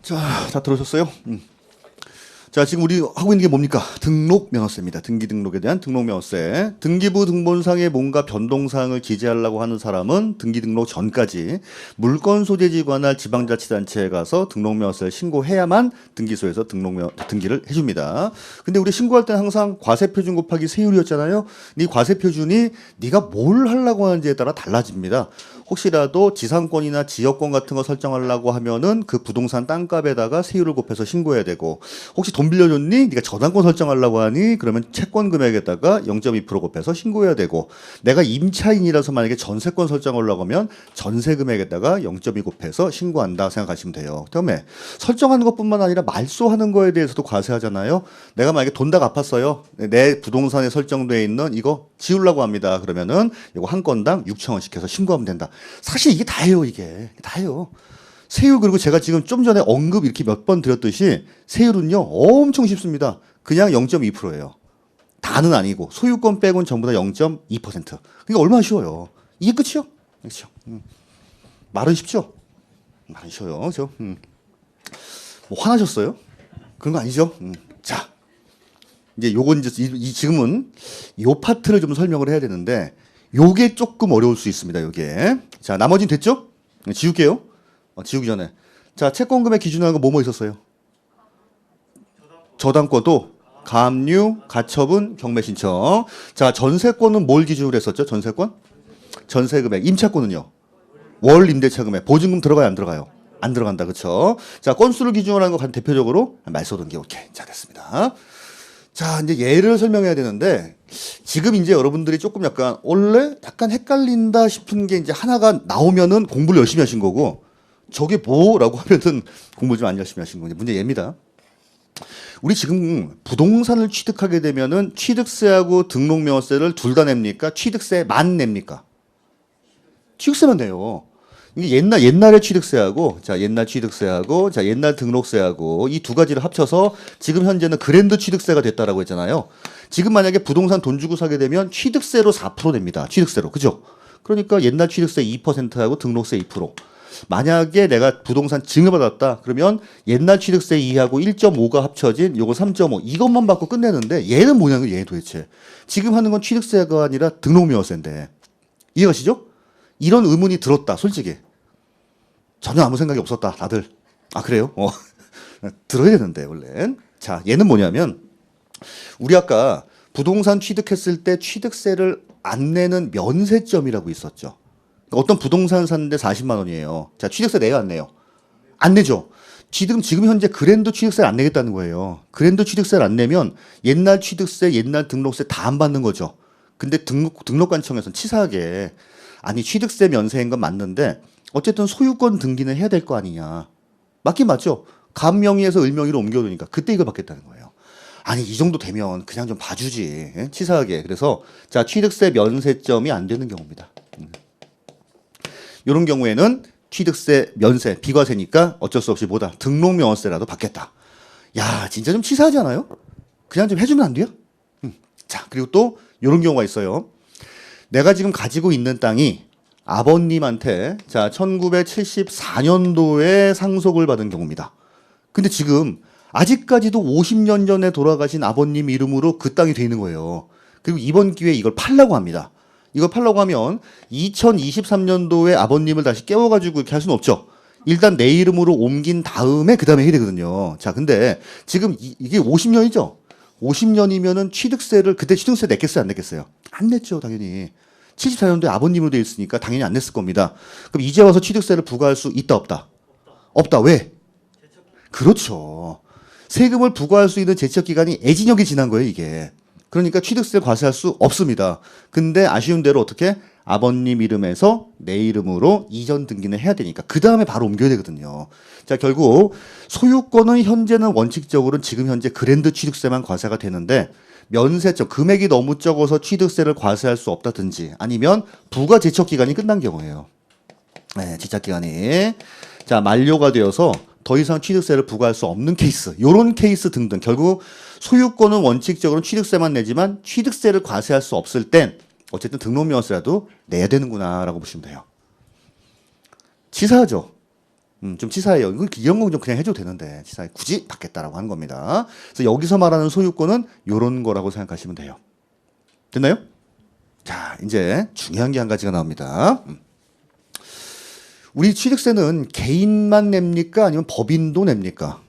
자, 다 들으셨어요? 자, 지금 우리 하고 있는 게 뭡니까? 등록명세입니다. 등기 등록에 대한 등록명세. 등기부 등본상에 뭔가 변동사항을 기재하려고 하는 사람은 등기 등록 전까지 물건 소재지 관할 지방자치단체에 가서 등록명세를 신고해야만 등기소에서 등기를 해줍니다. 근데 우리 신고할 때는 항상 과세표준 곱하기 세율이었잖아요. 이 과세표준이 네가 뭘 하려고 하는지에 따라 달라집니다. 혹시라도 지상권이나 지역권 같은 거 설정하려고 하면은 그 부동산 땅값에다가 세율을 곱해서 신고해야 되고, 혹시 돈 빌려줬니? 네가 저당권 설정하려고 하니? 그러면 채권 금액에다가 0.2% 곱해서 신고해야 되고, 내가 임차인이라서 만약에 전세권 설정하려고 하면 전세 금액에다가 0.2 곱해서 신고한다 생각하시면 돼요. 그다음에 설정하는 것뿐만 아니라 말소하는 거에 대해서도 과세하잖아요. 내가 만약에 돈 다 갚았어요. 내 부동산에 설정되어 있는 이거 지우려고 합니다. 그러면은 이거 한 건당 6,000원씩 해서 신고하면 된다. 사실 이게 다예요, 이게. 다예요. 세율, 그리고 제가 지금 좀 전에 언급 이렇게 몇 번 드렸듯이 세율은요, 엄청 쉽습니다. 그냥 0.2%예요. 다는 아니고, 소유권 빼고는 전부 다 0.2%. 그러니까 얼마나 쉬워요. 이게 끝이요? 그렇죠. 말은 쉽죠? 말은 쉬워요. 그죠? 뭐 화나셨어요? 그런 거 아니죠? 자. 이제 요건 이제 지금은 요 파트를 좀 설명을 해야 되는데, 요게 조금 어려울 수 있습니다. 요게. 자, 나머지는 됐죠? 지울게요. 지우기 전에. 자, 채권 금액 기준으로 한 거 뭐뭐 있었어요? 저당권도 가압류, 가처분, 경매 신청. 자, 전세권은 뭘 기준으로 했었죠? 전세권? 전세 금액. 임차권은요? 월 임대차 금액. 보증금 들어가요, 안 들어가요? 안 들어간다. 그렇죠? 자, 건수를 기준으로 하는 거 대표적으로 말소 등기. 오케이. 자, 됐습니다. 자, 이제 예를 설명해야 되는데, 지금 이제 여러분들이 조금 약간 원래 약간 헷갈린다 싶은 게 이제 하나가 나오면은 공부를 열심히 하신 거고, 저게 뭐라고 하면은 공부 좀 안 열심히 하신 거냐. 문제 얘입니다. 우리 지금 부동산을 취득하게 되면은 취득세하고 등록명세를 둘 다 냅니까? 취득세만 냅니까? 취득세만 내요. 이게 옛날에 취득세하고, 자, 옛날 취득세하고, 자, 옛날 등록세하고, 이 두 가지를 합쳐서 지금 현재는 그랜드 취득세가 됐다라고 했잖아요. 지금 만약에 부동산 돈 주고 사게 되면 취득세로 4% 냅니다. 취득세로. 그죠? 그러니까 옛날 취득세 2%하고 등록세 2%. 만약에 내가 부동산 증여 받았다. 그러면 옛날 취득세 2하고 1.5가 합쳐진 요거 3.5. 이것만 받고 끝내는데, 얘는 뭐냐고, 얘 도대체. 지금 하는 건 취득세가 아니라 등록명세인데. 이해가시죠? 이런 의문이 들었다, 솔직히. 전혀 아무 생각이 없었다, 다들. 아, 그래요? 들어야 되는데, 원래. 자, 얘는 뭐냐면, 우리 아까 부동산 취득했을 때 취득세를 안 내는 면세점이라고 있었죠. 어떤 부동산 샀는데 40만 원이에요. 자, 취득세 내요, 안 내요? 안 내죠. 지금 현재 그랜드 취득세를 안 내겠다는 거예요. 그랜드 취득세를 안 내면 옛날 취득세, 옛날 등록세 다 안 받는 거죠. 근데 등록관청에서는 치사하게, 아니, 취득세 면세인 건 맞는데 어쨌든 소유권 등기는 해야 될 거 아니냐. 맞긴 맞죠. 갑명의에서 을명의로 옮겨두니까 그때 이걸 받겠다는 거예요. 아니, 이 정도 되면 그냥 좀 봐주지. 예? 치사하게. 그래서 자, 취득세 면세점이 안 되는 경우입니다. 이런 경우에는 취득세 면세 비과세니까 어쩔 수 없이 뭐다, 등록명세라도 받겠다. 야, 진짜 좀 치사하지 않아요? 그냥 좀 해주면 안 돼요? 자, 그리고 또 이런 경우가 있어요. 내가 지금 가지고 있는 땅이 아버님한테, 자, 1974년도에 상속을 받은 경우입니다. 근데 지금 아직까지도 50년 전에 돌아가신 아버님 이름으로 그 땅이 돼 있는 거예요. 그리고 이번 기회에 이걸 팔려고 합니다. 이걸 팔려고 하면 2023년도에 아버님을 다시 깨워가지고 이렇게 할 수는 없죠. 일단 내 이름으로 옮긴 다음에 그 다음에 해야 되거든요. 자, 근데 지금 이게 50년이죠? 50년이면은 취득세를, 그때 취득세 냈겠어요, 안 냈겠어요? 안 냈죠, 당연히. 74년도에 아버님으로 돼 있으니까 당연히 안 냈을 겁니다. 그럼 이제 와서 취득세를 부과할 수 있다, 없다? 없다. 왜? 그렇죠. 세금을 부과할 수 있는 제척기간이 애진역이 지난 거예요, 이게. 그러니까 취득세를 과세할 수 없습니다. 근데 아쉬운 대로 어떻게? 아버님 이름에서 내 이름으로 이전 등기는 해야 되니까 그 다음에 바로 옮겨야 되거든요. 자, 결국 소유권은 현재는 원칙적으로는 지금 현재 그랜드 취득세만 과세가 되는데, 면세점, 금액이 너무 적어서 취득세를 과세할 수 없다든지 아니면 부과 제척 기간이 끝난 경우예요. 네, 제척 기간이 자, 만료가 되어서 더 이상 취득세를 부과할 수 없는 케이스, 요런 케이스 등등. 결국 소유권은 원칙적으로 취득세만 내지만 취득세를 과세할 수 없을 땐 어쨌든 등록명세라도 내야 되는구나라고 보시면 돼요. 치사하죠? 좀 치사해요. 이런 건 좀 그냥 해줘도 되는데 치사해 굳이 받겠다라고 하는 겁니다. 그래서 여기서 말하는 소유권은 이런 거라고 생각하시면 돼요. 됐나요? 자, 이제 중요한 게 한 가지가 나옵니다. 우리 취득세는 개인만 냅니까? 아니면 법인도 냅니까?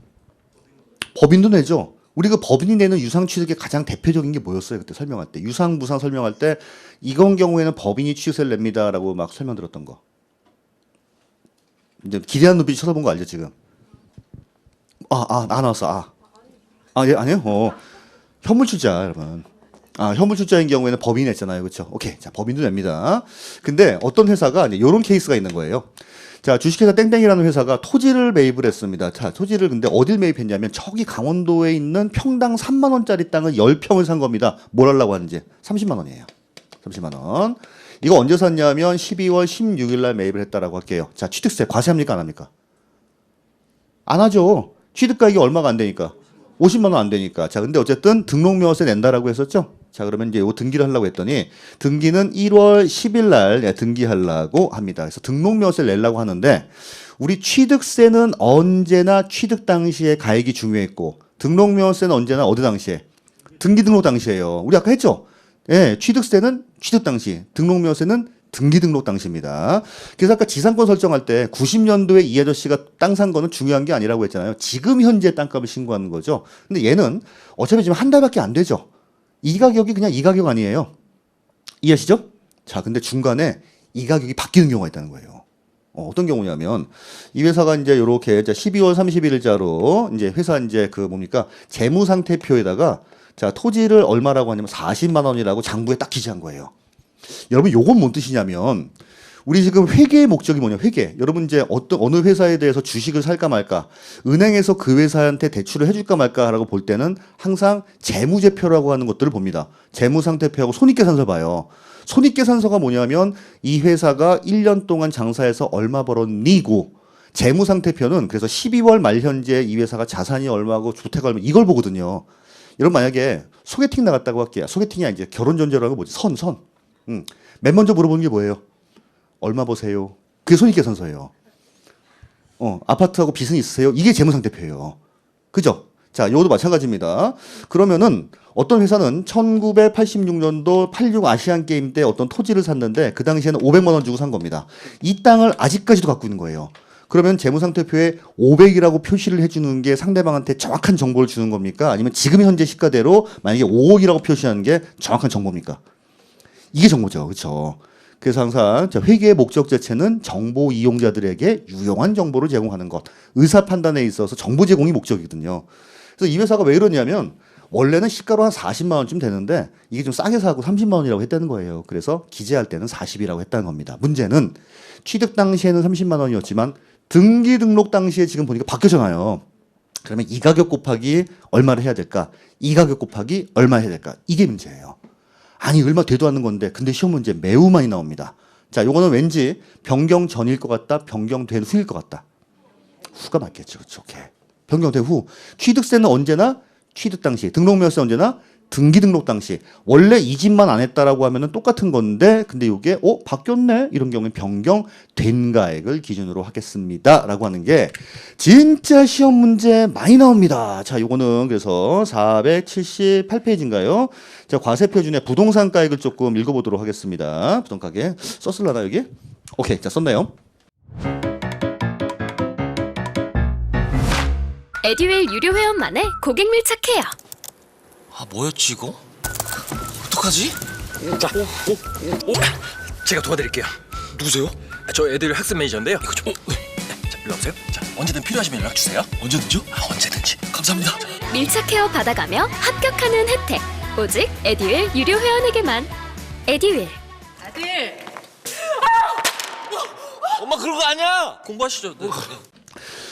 법인도 내죠. 우리 그 법인이 내는 유상취득의 가장 대표적인 게 뭐였어요? 그때 설명할 때. 유상, 무상 설명할 때 이건 경우에는 법인이 취득세를 냅니다라고 막 설명드렸던 거. 이제 기대한 눈빛이 쳐다본 거 알죠, 지금? 나왔어. 예, 아니에요? 현물출자, 여러분. 현물출자인 경우에는 법인이 냈잖아요. 그렇죠? 오케이. 자, 법인도 냅니다. 근데 어떤 회사가 이런 케이스가 있는 거예요. 자, 주식회사 땡땡이라는 회사가 토지를 매입을 했습니다. 자, 토지를 근데 어딜 매입했냐면 저기 강원도에 있는 평당 3만 원짜리 땅을 10평을 산 겁니다. 뭘 하려고 하는지. 30만 원이에요. 30만 원. 이거 언제 샀냐면 12월 16일 날 매입을 했다라고 할게요. 자, 취득세 과세합니까? 안 합니까? 안 하죠. 취득가액이 얼마가 안 되니까. 50만 원 안 되니까. 자, 근데 어쨌든 등록명세 낸다라고 했었죠? 자, 그러면 이제 요 등기를 하려고 했더니 등기는 1월 10일 날 등기하려고 합니다. 그래서 등록명세를 내려고 하는데 우리 취득세는 언제나 취득 당시에 가액이 중요했고 등록명세는 언제나 어느 당시에? 등기 등록 당시에요. 우리 아까 했죠? 예, 취득세는 취득 당시, 등록명세는 등기 등록 당시입니다. 그래서 아까 지상권 설정할 때 90년도에 이 아저씨가 땅 산 거는 중요한 게 아니라고 했잖아요. 지금 현재 땅값을 신고하는 거죠. 근데 얘는 어차피 지금 한 달밖에 안 되죠. 이 가격이 그냥 이 가격 아니에요. 이해하시죠? 자, 근데 중간에 이 가격이 바뀌는 경우가 있다는 거예요. 어떤 경우냐면 이 회사가 이제 요렇게 12월 31일자로 이제 회사 이제 그 뭡니까? 재무상태표에다가 자, 토지를 얼마라고 하냐면 40만 원이라고 장부에 딱 기재한 거예요. 여러분 요건 뭔 뜻이냐면 우리 지금 회계의 목적이 뭐냐? 회계. 여러분 이제 어느 회사에 대해서 주식을 살까 말까, 은행에서 그 회사한테 대출을 해줄까 말까라고 볼 때는 항상 재무제표라고 하는 것들을 봅니다. 재무상태표하고 손익계산서 봐요. 손익계산서가 뭐냐면 이 회사가 1년 동안 장사해서 얼마 벌었니고 재무상태표는 그래서 12월 말 현재 이 회사가 자산이 얼마고 주택 얼마 이걸 보거든요. 여러분 만약에 소개팅 나갔다고 할게요. 소개팅이 아니지 결혼 전제라고 뭐지? 선. 맨 먼저 물어보는 게 뭐예요? 얼마 버세요? 그게 손익계산서예요. 아파트하고 빚은 있으세요? 이게 재무상태표예요. 그죠? 자, 요것도 마찬가지입니다. 그러면은 어떤 회사는 1986년도 86 아시안 게임 때 어떤 토지를 샀는데 그 당시에는 500만 원 주고 산 겁니다. 이 땅을 아직까지도 갖고 있는 거예요. 그러면 재무상태표에 500이라고 표시를 해주는 게 상대방한테 정확한 정보를 주는 겁니까? 아니면 지금 현재 시가대로 만약에 5억이라고 표시하는 게 정확한 정보입니까? 이게 정보죠. 그렇죠? 그래서 항상 회계의 목적 자체는 정보 이용자들에게 유용한 정보를 제공하는 것. 의사 판단에 있어서 정보 제공이 목적이거든요. 그래서 이 회사가 왜 이러냐면 원래는 시가로 한 40만 원쯤 되는데 이게 좀 싸게 사고 30만 원이라고 했다는 거예요. 그래서 기재할 때는 40이라고 했다는 겁니다. 문제는 취득 당시에는 30만 원이었지만 등기 등록 당시에 지금 보니까 바뀌었잖아요. 그러면 이 가격 곱하기 얼마를 해야 될까? 이 가격 곱하기 얼마 해야 될까? 이게 문제예요. 아니 얼마 되도 않는 건데 근데 시험 문제 매우 많이 나옵니다. 자, 요거는 왠지 변경 전일 것 같다, 변경된 후일 것 같다. 후가 맞겠죠. 그렇죠? 오케이. 변경된 후. 취득세는 언제나 취득 당시, 등록명세 언제나 등기 등록 당시. 원래 이 집만 안 했다라고 하면은 똑같은 건데 근데 이게 바뀌었네. 이런 경우에 변경된 가액을 기준으로 하겠습니다라고 하는 게 진짜 시험 문제 많이 나옵니다. 자, 요거는 그래서 478페이지인가요? 자, 과세표준의 부동산 가액을 조금 읽어보도록 하겠습니다. 부동산 가액 썼을라나 여기? 오케이, 자 썼네요. 에듀윌 유료 회원만의 고객 밀착해요. 뭐였지 이거? 어떡하지? 자, 제가 도와드릴게요. 누구세요? 저 애들 학습 매니저인데요. 이거 좀. 자, 일로 와보세요. 자, 언제든 필요하시면 연락 주세요. 언제든지요? 언제든지. 감사합니다. 밀착 헤어 받아가며 합격하는 혜택. 오직 에듀윌 유료 회원에게만. 에듀윌. 아들, 엄마 그런 거 아니야. 공부하시죠. 네.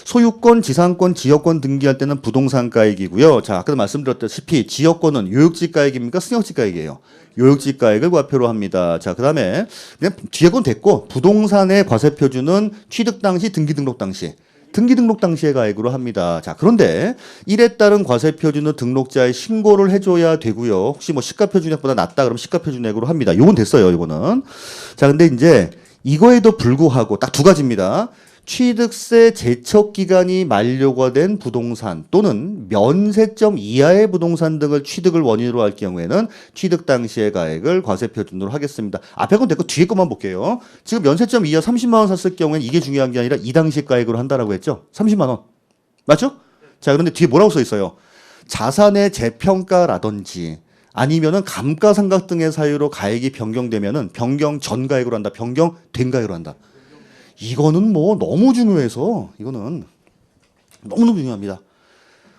소유권, 지상권, 지역권 등기할 때는 부동산 가액이고요. 자, 아까도 말씀드렸다시피 지역권은 요역지 가액입니까? 승역지 가액이에요. 요역지 가액을 과표로 합니다. 자, 그다음에 그냥 뒤에 건 됐고 부동산의 과세표준은 취득 당시, 등기 등록 당시. 등기 등록 당시의 가액으로 합니다. 자, 그런데 이에 따른 과세표준은 등록자의 신고를 해줘야 되고요. 혹시 뭐 시가표준액보다 낮다 그러면 시가표준액으로 합니다. 요건 됐어요. 요거는. 자, 근데 이제 이거에도 불구하고 딱 두 가지입니다. 취득세 제척 기간이 만료가 된 부동산 또는 면세점 이하의 부동산 등을 취득을 원인으로 할 경우에는 취득 당시의 가액을 과세 표준으로 하겠습니다. 앞에 건 됐고 뒤에 것만 볼게요. 지금 면세점 이하 30만 원 샀을 경우에는 이게 중요한 게 아니라 이 당시 가액으로 한다라고 했죠. 30만 원. 맞죠? 자, 그런데 뒤에 뭐라고 써 있어요? 자산의 재평가라든지 아니면은 감가상각 등의 사유로 가액이 변경되면은 변경 전 가액으로 한다. 변경된 가액으로 한다. 이거는 뭐 너무 중요해서 이거는 너무너무 중요합니다.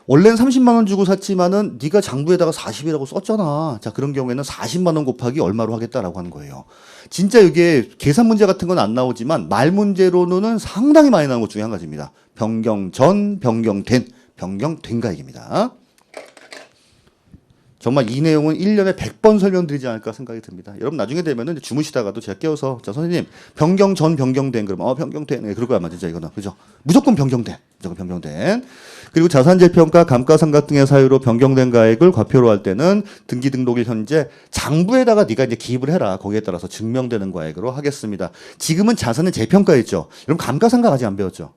원래는 30만 원 주고 샀지만은 네가 장부에다가 40이라고 썼잖아. 자, 그런 경우에는 40만 원 곱하기 얼마로 하겠다라고 하는 거예요. 진짜 이게 계산 문제 같은 건 안 나오지만 말 문제로는 상당히 많이 나온 것 중에 한 가지입니다. 변경 전, 변경된 가액입니다. 정말 이 내용은 1년에 100번 설명드리지 않을까 생각이 듭니다. 여러분 나중에 되면은 주무시다가도 제가 깨워서 자 선생님 변경 전 변경된 그러면 변경된 네, 그럴 거야 아마 진짜 이거는 그죠? 무조건 변경된 그리고 자산재평가 감가상각 등의 사유로 변경된 가액을 과표로 할 때는 등기 등록일 현재 장부에다가 네가 이제 기입을 해라 거기에 따라서 증명되는 가액으로 하겠습니다. 지금은 자산의 재평가였죠. 여러분 감가상각 아직 안 배웠죠?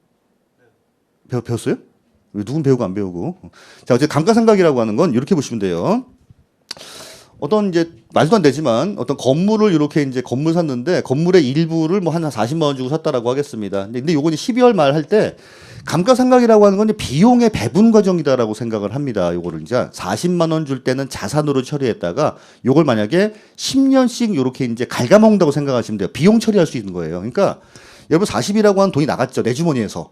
배웠어요? 누군 배우고 안 배우고. 자, 어제 감가상각이라고 하는 건 이렇게 보시면 돼요. 어떤 이제 말도 안 되지만 어떤 건물을 이렇게 이제 건물 샀는데 건물의 일부를 뭐 한 40만 원 주고 샀다라고 하겠습니다. 근데 요건 12월 말 할 때 감가상각이라고 하는 건 비용의 배분 과정이다라고 생각을 합니다. 요거를 이제 40만 원 줄 때는 자산으로 처리했다가 요걸 만약에 10년씩 요렇게 이제 갉아먹는다고 생각하시면 돼요. 비용 처리할 수 있는 거예요. 그러니까 여러분 40이라고 하는 돈이 나갔죠. 내 주머니에서.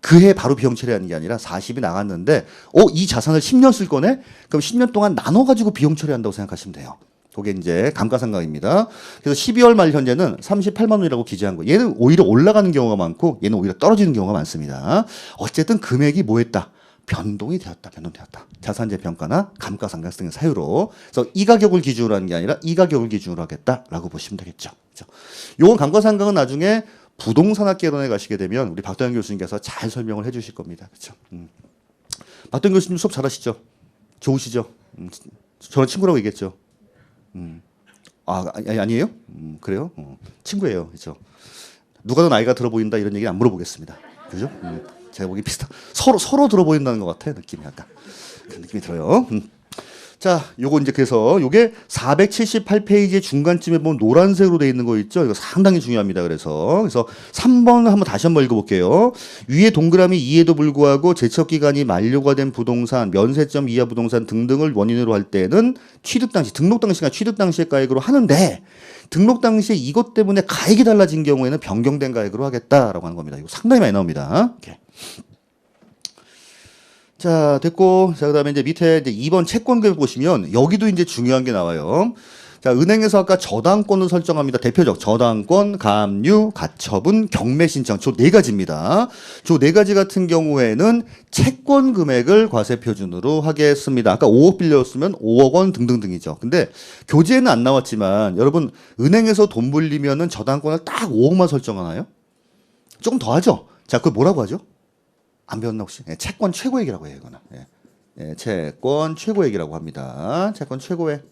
그해 바로 비용 처리하는 게 아니라 40이 나갔는데 이 자산을 10년 쓸 거네? 그럼 10년 동안 나눠가지고 비용 처리한다고 생각하시면 돼요. 그게 이제 감가상각입니다. 그래서 12월 말 현재는 38만 원이라고 기재한 거. 얘는 오히려 올라가는 경우가 많고 얘는 오히려 떨어지는 경우가 많습니다. 어쨌든 금액이 뭐했다? 변동되었다. 자산재평가나 감가상각 등의 사유로. 그래서 이 가격을 기준으로 하는 게 아니라 이 가격을 기준으로 하겠다라고 보시면 되겠죠. 그렇죠? 요건 감가상각은 나중에 부동산학개론에 가시게 되면 우리 박도영 교수님께서 잘 설명을 해주실 겁니다. 그렇죠? 박도영 교수님 수업 잘하시죠? 좋으시죠? 저는 친구라고 얘기했죠. 아니에요? 그래요? 친구예요. 그렇죠? 누가 더 나이가 들어 보인다 이런 얘기 안 물어보겠습니다. 그죠? 제가 보기 비슷한 서로 들어 보인다는 것 같아요. 느낌이 약간 그 느낌이 들어요. 자, 요거 이제 그래서 요게 478페이지의 중간쯤에 보면 노란색으로 돼 있는 거 있죠? 이거 상당히 중요합니다. 그래서 3번 한번 다시 한번 읽어볼게요. 위에 동그라미 2에도 불구하고 제척 기간이 만료가 된 부동산, 면세점 이하 부동산 등등을 원인으로 할 때는 취득 당시, 등록 당시가 취득 당시의 가액으로 하는데 등록 당시에 이것 때문에 가액이 달라진 경우에는 변경된 가액으로 하겠다라고 하는 겁니다. 이거 상당히 많이 나옵니다. 이렇게. 자, 됐고. 자, 그 다음에 이제 밑에 이제 2번 채권금액 보시면 여기도 이제 중요한 게 나와요. 자, 은행에서 아까 저당권을 설정합니다. 대표적 저당권, 가압류, 가처분, 경매 신청. 저 네 가지입니다. 저 네 가지 같은 경우에는 채권 금액을 과세 표준으로 하겠습니다. 아까 5억 빌렸으면 5억 원 등등등이죠. 근데 교재에는 안 나왔지만 여러분 은행에서 돈 불리면은 저당권을 딱 5억만 설정하나요? 조금 더 하죠. 자, 그걸 뭐라고 하죠? 안 배웠나 혹시? 채권 최고액이라고 해요, 이거는. 채권 최고액이라고 합니다. 채권 최고액.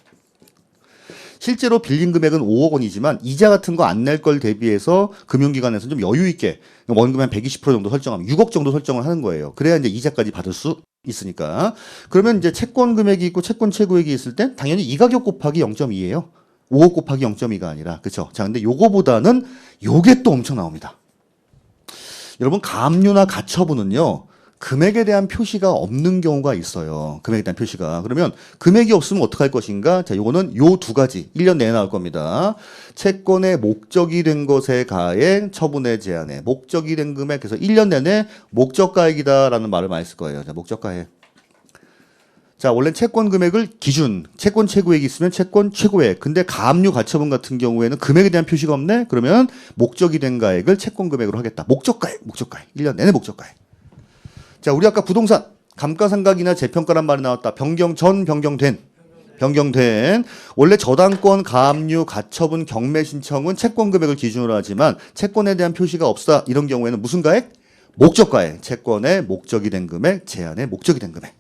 실제로 빌린 금액은 5억 원이지만 이자 같은 거 안 낼 걸 대비해서 금융기관에서 좀 여유 있게 원금 한 120% 정도 설정하면 6억 정도 설정을 하는 거예요. 그래야 이제 이자까지 받을 수 있으니까. 그러면 이제 채권 금액이 있고 채권 최고액이 있을 땐 당연히 이 가격 곱하기 0.2예요. 5억 곱하기 0.2가 아니라. 그렇죠? 자, 근데 요거보다는 요게 또 엄청 나옵니다. 여러분 가압류나 가처분은요. 금액에 대한 표시가 없는 경우가 있어요. 금액에 대한 표시가. 그러면 금액이 없으면 어떻게 할 것인가? 자, 요거는 요 두 가지 1년 내에 나올 겁니다. 채권의 목적이 된 것의 가액, 처분의 제한에 목적이 된 금액. 그래서 1년 내내 목적가액이다라는 말을 많이 쓸 거예요. 자, 목적가액. 자, 원래 채권 금액을 기준, 채권 최고액이 있으면 채권 최고액. 근데 가압류 가처분 같은 경우에는 금액에 대한 표시가 없네? 그러면 목적이 된 가액을 채권 금액으로 하겠다. 목적가액. 1년 내내 목적가액. 자, 우리 아까 부동산, 감가상각이나 재평가란 말이 나왔다. 변경 전, 변경된. 원래 저당권, 가압류, 가처분, 경매 신청은 채권 금액을 기준으로 하지만 채권에 대한 표시가 없다. 이런 경우에는 무슨 가액? 목적가액. 채권의 목적이 된 금액, 제한의 목적이 된 금액.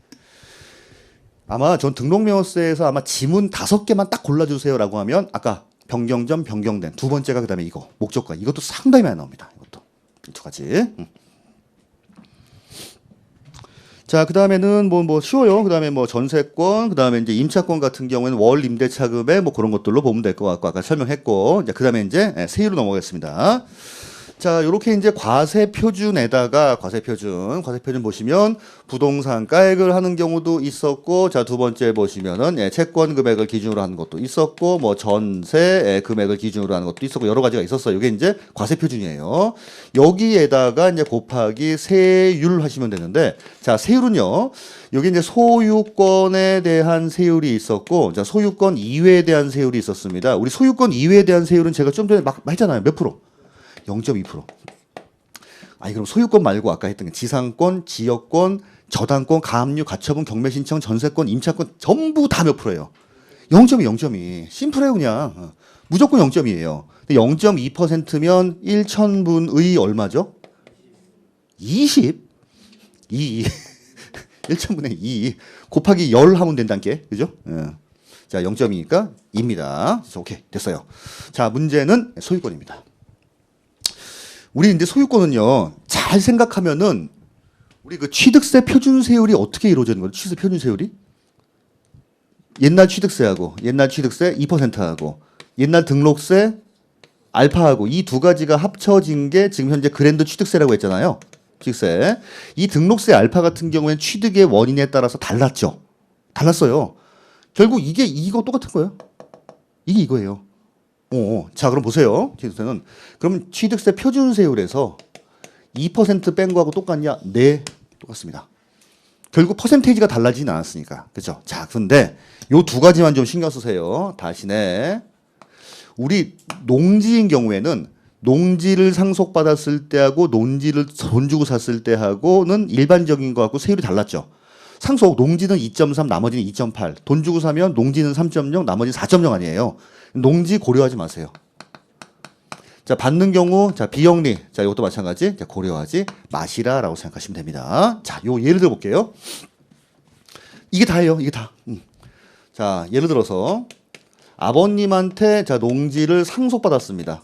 아마 전 등록명세에서 아마 지문 5개만 딱 골라주세요라고 하면 아까 변경 전 변경된 두 번째가 그다음에 이거 목적가 이것도 상당히 많이 나옵니다. 이것도 이 두 가지. 자, 그 다음에는 뭐 쉬워요. 그 다음에 뭐 전세권, 그 다음에 이제 임차권 같은 경우에는 월 임대차금액 뭐 그런 것들로 보면 될 것 같고 아까 설명했고, 그 다음에 이제 세율로 넘어가겠습니다. 자, 요렇게 이제 과세 표준에다가 과세 표준 보시면 부동산 가액을 하는 경우도 있었고, 자, 두 번째 보시면은 채권 금액을 기준으로 하는 것도 있었고, 뭐 전세 금액을 기준으로 하는 것도 있었고, 여러 가지가 있었어요. 이게 이제 과세 표준이에요. 여기에다가 이제 곱하기 세율 하시면 되는데, 자, 세율은요, 여기 이제 소유권에 대한 세율이 있었고, 자, 소유권 이외에 대한 세율이 있었습니다. 우리 소유권 이외에 대한 세율은 제가 좀 전에 막 했잖아요. 몇 프로? 0.2%. 아니 그럼 소유권 말고 아까 했던 게 지상권, 지역권, 저당권, 가압류, 가처분, 경매신청, 전세권, 임차권 전부 다 몇 프로예요? 0.2, 0.2. 심플해요 그냥. 무조건 0.2예요. 0.2%면 1천분의 얼마죠? 20? 2. 1천분의 2. 곱하기 10 하면 된다는 게. 그죠? 자, 0.2니까 2입니다. 오케이. 됐어요. 자, 문제는 소유권입니다. 우리 이제 소유권은요, 잘 생각하면은 우리 그 취득세 표준세율이 어떻게 이루어지는 거죠? 취득세 표준세율이? 옛날 취득세하고 옛날 취득세 2%하고 옛날 등록세 알파하고 이 두 가지가 합쳐진 게 지금 현재 그랜드 취득세라고 했잖아요. 취득세. 이 등록세 알파 같은 경우에는 취득의 원인에 따라서 달랐죠. 달랐어요. 결국 이거 똑같은 거예요. 이게 이거예요. 자, 그럼 보세요. 취득세는. 그럼 취득세 표준세율에서 2% 뺀 거하고 똑같냐? 네, 똑같습니다. 결국 퍼센테이지가 달라지진 않았으니까. 그죠? 자, 근데 요 두 가지만 좀 신경 쓰세요. 다시네. 우리 농지인 경우에는 농지를 상속받았을 때하고 농지를 돈 주고 샀을 때하고는 일반적인 거하고 세율이 달랐죠. 상속 농지는 2.3, 나머지는 2.8. 돈 주고 사면 농지는 3.0, 나머지는 4.0 아니에요. 농지 고려하지 마세요. 자, 받는 경우, 자, 비영리. 자, 이것도 마찬가지. 자, 고려하지 마시라라고 생각하시면 됩니다. 자, 요 예를 들어 볼게요. 이게 다예요. 이게 다. 자, 예를 들어서 아버님한테 자, 농지를 상속받았습니다.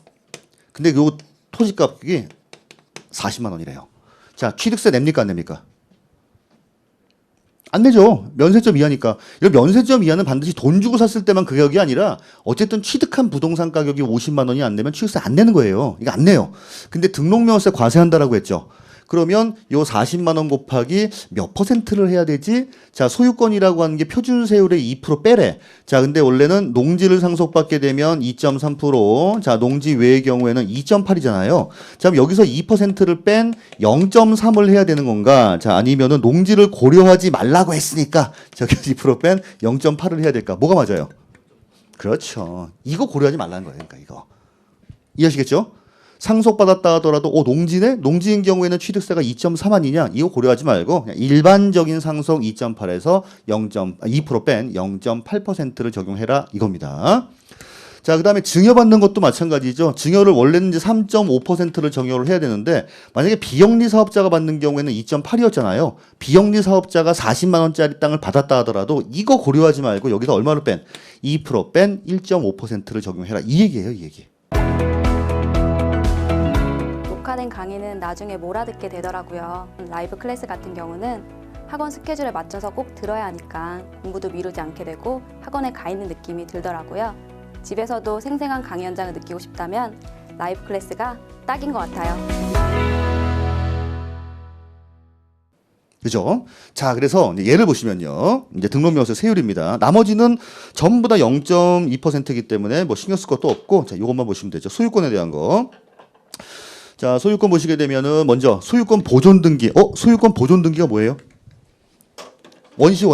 근데 요 토지값이 40만 원이래요. 자, 취득세 냅니까 안 냅니까? 안 내죠. 면세점 이하니까. 이런 면세점 이하는 반드시 돈 주고 샀을 때만 그 가격이 아니라 어쨌든 취득한 부동산 가격이 50만 원이 안 되면 취득세 안 내는 거예요. 이거 안 내요. 근데 등록명세 과세한다라고 했죠. 그러면 요 40만 원 곱하기 몇 퍼센트를 해야 되지? 자, 소유권이라고 하는 게 표준세율의 2% 빼래. 자, 근데 원래는 농지를 상속받게 되면 2.3%, 자, 농지 외의 경우에는 2.8이잖아요. 자, 그럼 여기서 2%를 뺀 0.3을 해야 되는 건가? 자, 아니면은 농지를 고려하지 말라고 했으니까 저기 2%뺀 0.8을 해야 될까? 뭐가 맞아요? 그렇죠. 이거 고려하지 말라는 거예요. 그러니까 이거. 이해하시겠죠? 상속받았다 하더라도 농지네? 농지인 경우에는 취득세가 2.3 아니냐? 이거 고려하지 말고 그냥 일반적인 상속 2.8에서 2% 뺀 0.8%를 적용해라 이겁니다. 자, 그다음에 증여받는 것도 마찬가지죠. 증여를 원래는 이제 3.5%를 증여를 해야 되는데 만약에 비영리 사업자가 받는 경우에는 2.8이었잖아요. 비영리 사업자가 40만 원짜리 땅을 받았다 하더라도 이거 고려하지 말고 여기서 얼마를 뺀 2%뺀 1.5%를 적용해라 이 얘기예요, 이 얘기. 녹화된 강의는 나중에 몰아듣게 되더라고요. 라이브 클래스 같은 경우는 학원 스케줄에 맞춰서 꼭 들어야 하니까 공부도 미루지 않게 되고 학원에 가 있는 느낌이 들더라고요. 집에서도 생생한 강의 현장을 느끼고 싶다면 라이브 클래스가 딱인 것 같아요. 그죠? 자, 그래서 예를 보시면요. 이제 등록명세 세율입니다. 나머지는 전부 다 0.2%이기 때문에 뭐 신경 쓸 것도 없고, 자, 이것만 보시면 되죠. 소유권에 대한 거. 자, 소유권 보시게 되면은 먼저 소유권 보존 등기. 소유권 보존 등기가 뭐예요? 원시.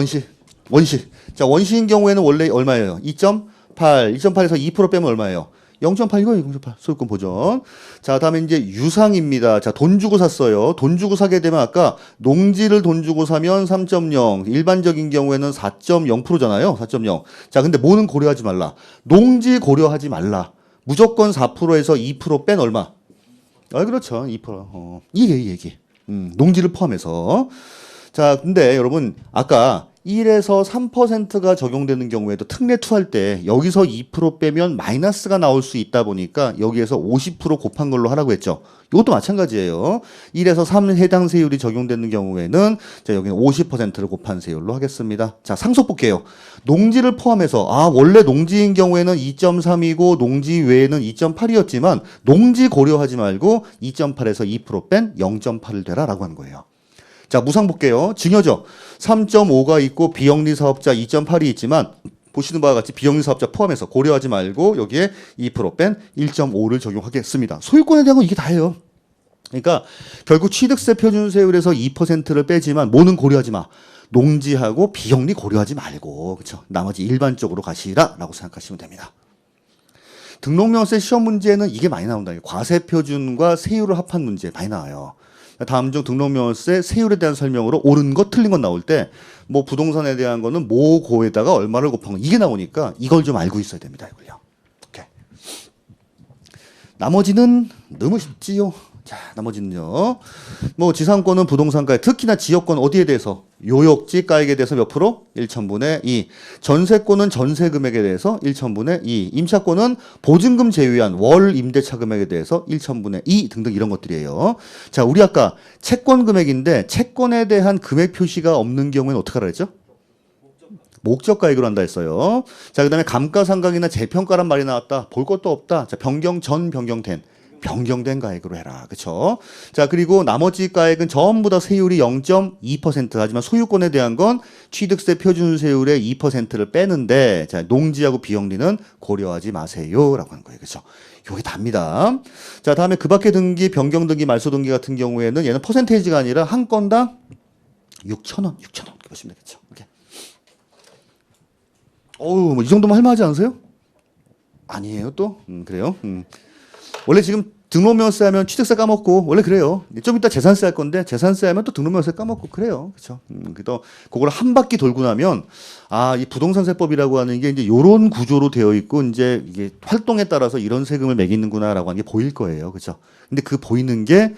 자, 원시인 경우에는 원래 얼마예요? 2.8. 2.8에서 2% 빼면 얼마예요? 0.8 이거예요. 0.8. 소유권 보존. 자, 다음에 이제 유상입니다. 자, 돈 주고 샀어요. 돈 주고 사게 되면 아까 농지를 돈 주고 사면 3.0. 일반적인 경우에는 4.0%잖아요. 4.0. 자, 근데 뭐는 고려하지 말라. 농지 고려하지 말라. 무조건 4%에서 2% 뺀 얼마? 그렇죠. 2%. 이 얘기. 농지를 포함해서. 자, 근데 여러분, 아까 1에서 3%가 적용되는 경우에도 특례 투할 때 여기서 2% 빼면 마이너스가 나올 수 있다 보니까 여기에서 50% 곱한 걸로 하라고 했죠. 이것도 마찬가지예요. 1에서 3 해당 세율이 적용되는 경우에는 자, 여기는 50%를 곱한 세율로 하겠습니다. 자, 상속 볼게요. 농지를 포함해서 원래 농지인 경우에는 2.3이고 농지 외에는 2.8이었지만 농지 고려하지 말고 2.8에서 2% 뺀 0.8을 대라라고 하는 거예요. 자, 무상 볼게요. 증여죠. 3.5가 있고 비영리 사업자 2.8이 있지만 보시는 바와 같이 비영리 사업자 포함해서 고려하지 말고 여기에 2% 뺀 1.5를 적용하겠습니다. 소유권에 대한 건 이게 다예요. 그러니까 결국 취득세 표준세율에서 2%를 빼지만 뭐는 고려하지 마. 농지하고 비영리 고려하지 말고 그렇죠. 나머지 일반적으로 가시라라고 생각하시면 됩니다. 등록명세 시험 문제는 이게 많이 나온다. 과세 표준과 세율을 합한 문제 많이 나와요. 다음 중 등록명세 세율에 대한 설명으로 옳은 것 틀린 것 나올 때 뭐 부동산에 대한 거는 모고에다가 얼마를 곱한 거 이게 나오니까 이걸 좀 알고 있어야 됩니다. 이걸요. 오케이. 나머지는 너무 쉽지요. 자, 나머지는요. 뭐 지상권은 부동산가액, 특히나 지역권 어디에 대해서 요역지 가액에 대해서 몇 프로? 1,000분의 2. 전세권은 전세 금액에 대해서 1,000분의 2. 임차권은 보증금 제외한 월 임대차 금액에 대해서 1,000분의 2 등등 이런 것들이에요. 자, 우리 아까 채권 금액인데 채권에 대한 금액 표시가 없는 경우에는 어떻게 하라 했죠? 목적가액으로 한다 했어요. 자, 그다음에 감가상각이나 재평가란 말이 나왔다. 볼 것도 없다. 자, 변경 전 변경된 가액으로 해라. 그렇죠? 자, 그리고 나머지 가액은 전부 다 세율이 0.2% 하지만 소유권에 대한 건 취득세 표준 세율의 2%를 빼는데 자, 농지하고 비영리는 고려하지 마세요라고 하는 거예요. 그렇죠? 요게 답니다. 자, 다음에 그 밖에 등기, 변경 등기, 말소 등기 같은 경우에는 얘는 퍼센테이지가 아니라 한 건당 6,000원 이렇게 보시면 되겠죠. 이렇게. 뭐 이 정도면 할 만하지 않으세요? 아니에요, 또? 그래요? 원래 지금 등록명세 하면 취득세 까먹고 원래 그래요. 좀 이따 재산세 할 건데 재산세 하면 또 등록명세 까먹고 그래요. 그렇죠? 그래서 그걸 한 바퀴 돌고 나면 이 부동산세법이라고 하는 게 이제 요런 구조로 되어 있고 이제 이게 활동에 따라서 이런 세금을 매기는구나라고 하는 게 보일 거예요. 그렇죠? 근데 그 보이는 게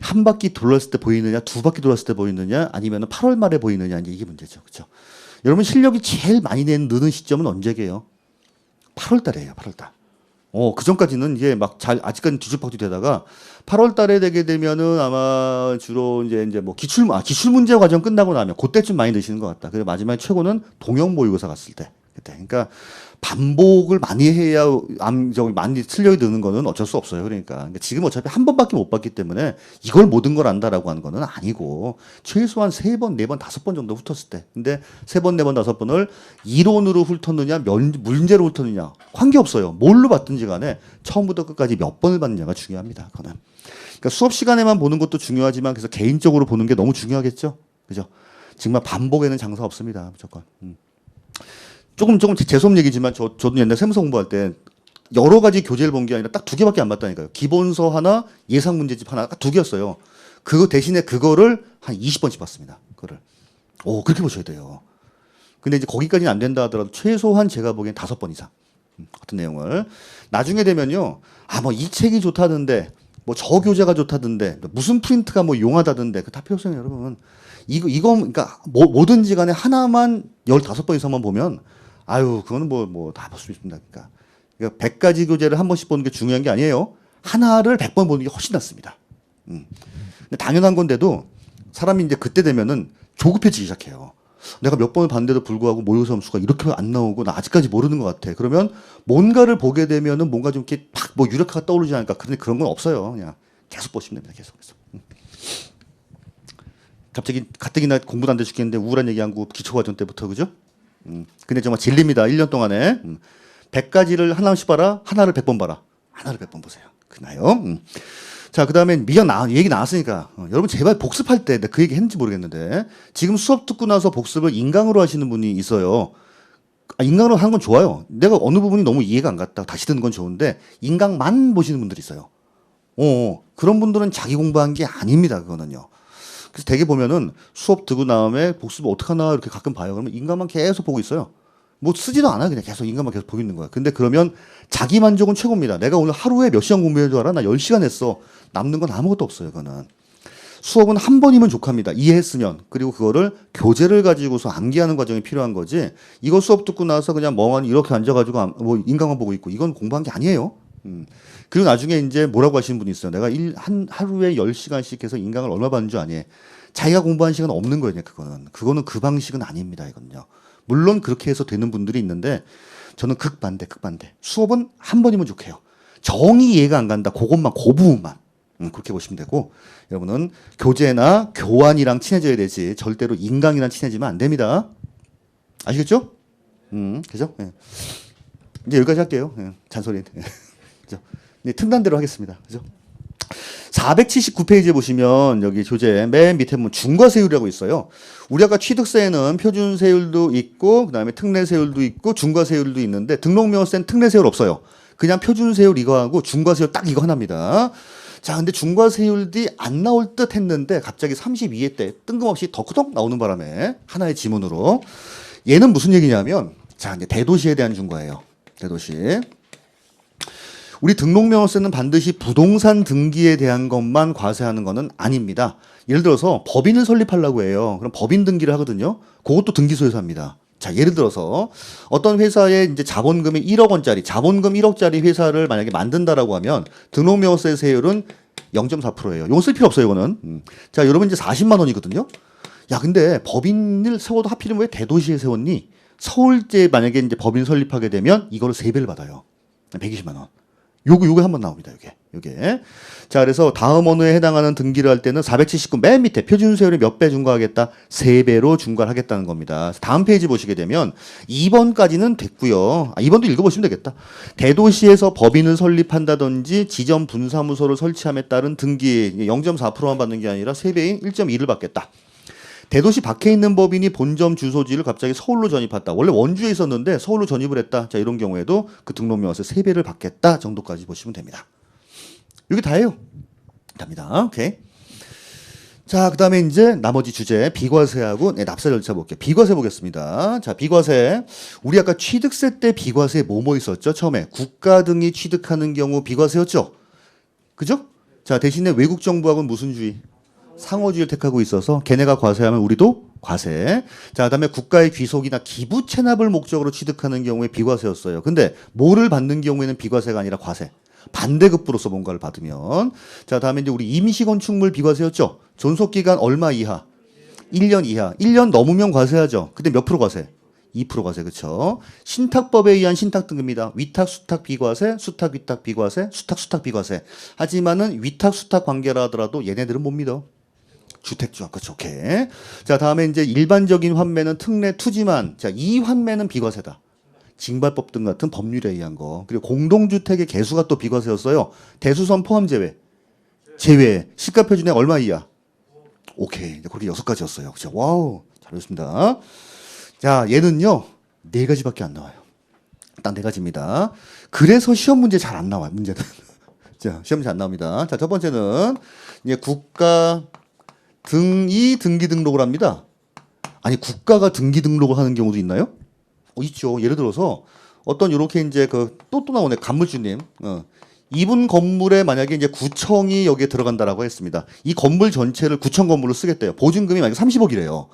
한 바퀴 돌았을 때 보이느냐, 두 바퀴 돌았을 때 보이느냐, 아니면 8월 말에 보이느냐 이제 이게 문제죠. 그렇죠? 여러분 실력이 제일 많이 느는 시점은 언제게요? 8월 달이에요. 8월 달. 그 전까지는 이게 막 아직까지 뒤죽박죽 되다가 8월 달에 되게 되면은 아마 주로 이제 뭐 기출 문제 과정 끝나고 나면 그때쯤 많이 드시는 것 같다. 그리고 마지막에 최고는 동형 모의고사 갔을 때. 그때. 그러니까 반복을 많이 해야 많이 틀려 드는 거는 어쩔 수 없어요. 그러니까 지금 어차피 한 번밖에 못 봤기 때문에 이걸 모든 걸 안다라고 하는 거는 아니고 최소한 3번, 4번, 5번 정도 훑었을 때. 근데 3번, 4번, 5번을 이론으로 훑었느냐, 문제로 훑었느냐 관계없어요. 뭘로 봤든지 간에 처음부터 끝까지 몇 번을 봤느냐가 중요합니다. 그거는. 그러니까 수업 시간에만 보는 것도 중요하지만 그래서 개인적으로 보는 게 너무 중요하겠죠. 그죠? 정말 반복에는 장사 없습니다. 무조건. 조금 재수업 얘기지만 저도 옛날 세무서 공부할 때 여러 가지 교재를 본 게 아니라 딱 2개밖에 안 봤다니까요. 기본서 하나, 예상 문제집 하나, 딱 2개였어요. 그거 대신에 그거를 한 20번씩 봤습니다. 그거를. 그렇게 보셔야 돼요. 근데 이제 거기까지는 안 된다 하더라도 최소한 제가 보기엔 5번 이상. 같은 내용을. 나중에 되면요. 뭐 이 책이 좋다던데, 뭐 저 교재가 좋다던데, 무슨 프린트가 뭐 용하다던데, 그 다 필요 없어요, 여러분. 그러니까 뭐든지 간에 하나만 15번 이상만 보면 그거는 다 볼 수 있습니다. 그러니까 100가지 교재를 한 번씩 보는 게 중요한 게 아니에요. 하나를 100번 보는 게 훨씬 낫습니다. 근데 당연한 건데도 사람이 이제 그때 되면은 조급해지기 시작해요. 내가 몇 번을 봤는데도 불구하고 모의고사 점수가 이렇게 안 나오고 나 아직까지 모르는 것 같아. 그러면 뭔가를 보게 되면은 뭔가 좀 이렇게 팍 유력화가 떠오르지 않을까. 그런데 그런 건 없어요. 그냥 계속 보시면 됩니다. 계속. 갑자기 가뜩이나 공부도 안 돼 죽겠는데 우울한 얘기한 거 기초과정 때부터 그죠? 근데 정말 진리입니다. 1년 동안에 100가지를 하나씩 봐라. 하나를 100번 봐라. 하나를 100번 보세요. 그나요? 자, 그다음에 얘기 나왔으니까 여러분 제발 복습할 때 그 얘기 했는지 모르겠는데 지금 수업 듣고 나서 복습을 인강으로 하시는 분이 있어요. 인강으로 하는 건 좋아요. 내가 어느 부분이 너무 이해가 안 갔다 다시 듣는 건 좋은데 인강만 보시는 분들이 있어요. 그런 분들은 자기 공부한 게 아닙니다. 그거는요. 그래서 되게 보면은 수업 듣고 나음에 복습을 어떡하나 이렇게 가끔 봐요. 그러면 인강만 계속 보고 있어요. 뭐 쓰지도 않아요. 그냥 계속 인강만 계속 보고 있는 거야. 근데 그러면 자기 만족은 최고입니다. 내가 오늘 하루에 몇 시간 공부한 줄 알아? 나 10시간 했어. 남는 건 아무것도 없어요. 그거는. 수업은 한 번이면 족합니다. 이해했으면. 그리고 그거를 교재를 가지고서 암기하는 과정이 필요한 거지. 이거 수업 듣고 나서 그냥 멍하니 이렇게 앉아가지고 뭐 인강만 보고 있고 이건 공부한 게 아니에요. 그리고 나중에 이제 뭐라고 하시는 분이 있어요. 내가 하루에 10시간씩 해서 인강을 얼마 받는 줄 아니? 자기가 공부한 시간 없는 거예요. 그거는 그 방식은 아닙니다. 이건요. 물론 그렇게 해서 되는 분들이 있는데 저는 극반대. 수업은 한 번이면 좋게요. 정이 이해가 안 간다. 그것만, 그 부분만. 그렇게 보시면 되고 여러분은 교재나 교환이랑 친해져야 되지 절대로 인강이랑 친해지면 안 됩니다. 아시겠죠? 그죠? 예. 이제 여기까지 할게요. 예. 잔소리. 예. 그죠? 네, 틈난 대로 하겠습니다. 그죠? 479페이지에 보시면 여기 교재 맨 밑에 보면 중과세율이라고 있어요. 우리 아까 취득세에는 표준세율도 있고 그다음에 특례세율도 있고 중과세율도 있는데 등록명세는 특례세율 없어요. 그냥 표준세율 이거하고 중과세율 딱 이거 하나입니다. 자, 근데 중과세율이 안 나올 듯 했는데 갑자기 32회 때 뜬금없이 덕후덕 나오는 바람에 하나의 지문으로 얘는 무슨 얘기냐면 자, 이제 대도시에 대한 중과예요. 대도시. 우리 등록명세는 반드시 부동산 등기에 대한 것만 과세하는 것은 아닙니다. 예를 들어서 법인을 설립하려고 해요. 그럼 법인 등기를 하거든요. 그것도 등기소에서 합니다. 자, 예를 들어서 어떤 회사에 이제 자본금이 1억 원짜리, 자본금 1억짜리 회사를 만약에 만든다라고 하면 등록명세 세율은 0.4%예요. 이거 쓸 필요 없어요, 이거는. 자, 여러분 이제 40만 원이거든요. 야, 근데 법인을 세워도 하필이면 왜 대도시에 세웠니? 서울제 만약에 이제 법인 설립하게 되면 이거를 3배를 받아요. 120만 원. 요게 한번 나옵니다. 요게. 자, 그래서 다음 언어에 해당하는 등기를 할 때는 479 맨 밑에 표준세율이 몇 배 중과하겠다? 3배로 중과를 하겠다는 겁니다. 다음 페이지 보시게 되면 2번까지는 됐고요. 2번도 읽어보시면 되겠다. 대도시에서 법인을 설립한다든지 지점 분사무소를 설치함에 따른 등기 0.4%만 받는 게 아니라 3배인 1.2를 받겠다. 대도시 밖에 있는 법인이 본점 주소지를 갑자기 서울로 전입했다. 원래 원주에 있었는데 서울로 전입을 했다. 자, 이런 경우에도 그 등록명세 3배를 받겠다 정도까지 보시면 됩니다. 이게 다예요. 답니다. 오케이. 자, 그 다음에 이제 나머지 주제 비과세하고 납세 절차 볼게요. 비과세 보겠습니다. 자, 비과세. 우리 아까 취득세 때 비과세 뭐뭐 있었죠? 처음에 국가 등이 취득하는 경우 비과세였죠? 그죠? 자, 대신에 외국 정부하고는 무슨 주의? 상호주의를 택하고 있어서 걔네가 과세하면 우리도 과세. 자, 그다음에 국가의 귀속이나 기부 체납을 목적으로 취득하는 경우에 비과세였어요. 근데 뭐를 받는 경우에는 비과세가 아니라 과세. 반대급부로서 뭔가를 받으면. 자, 다음에 이제 우리 임시건축물 비과세였죠. 존속기간 얼마 이하? 1년 이하. 1년 넘으면 과세하죠. 근데 몇 프로 과세? 2% 과세, 그쵸? 신탁법에 의한 신탁등급입니다. 위탁, 수탁, 비과세, 수탁, 위탁, 비과세, 수탁, 수탁, 비과세. 하지만은 위탁, 수탁 관계라 하더라도 얘네들은 못 믿어. 주택주, 그렇죠. 오케이. 자, 다음에 이제 일반적인 환매는 특례, 투지만. 자, 이 환매는 비과세다. 징발법 등 같은 법률에 의한 거. 그리고 공동주택의 개수가 또 비과세였어요. 대수선 포함 제외. 제외. 시가 표준액 얼마 이하? 오케이. 그렇게 6가지였어요. 그렇죠. 와우. 잘했습니다. 자, 얘는요. 4가지밖에 안 나와요. 딱 4가지입니다. 그래서 시험 문제 잘 안 나와요. 문제는. 자, 시험 문제 안 나옵니다. 자, 첫 번째는 이제 국가 등이 등기 등록을 합니다. 아니, 국가가 등기 등록을 하는 경우도 있나요? 있죠. 예를 들어서 어떤 요렇게 이제 또 나오네. 간물주님. 이분 건물에 만약에 이제 구청이 여기에 들어간다라고 했습니다. 이 건물 전체를 구청 건물로 쓰겠대요. 보증금이 만약에 30억이래요.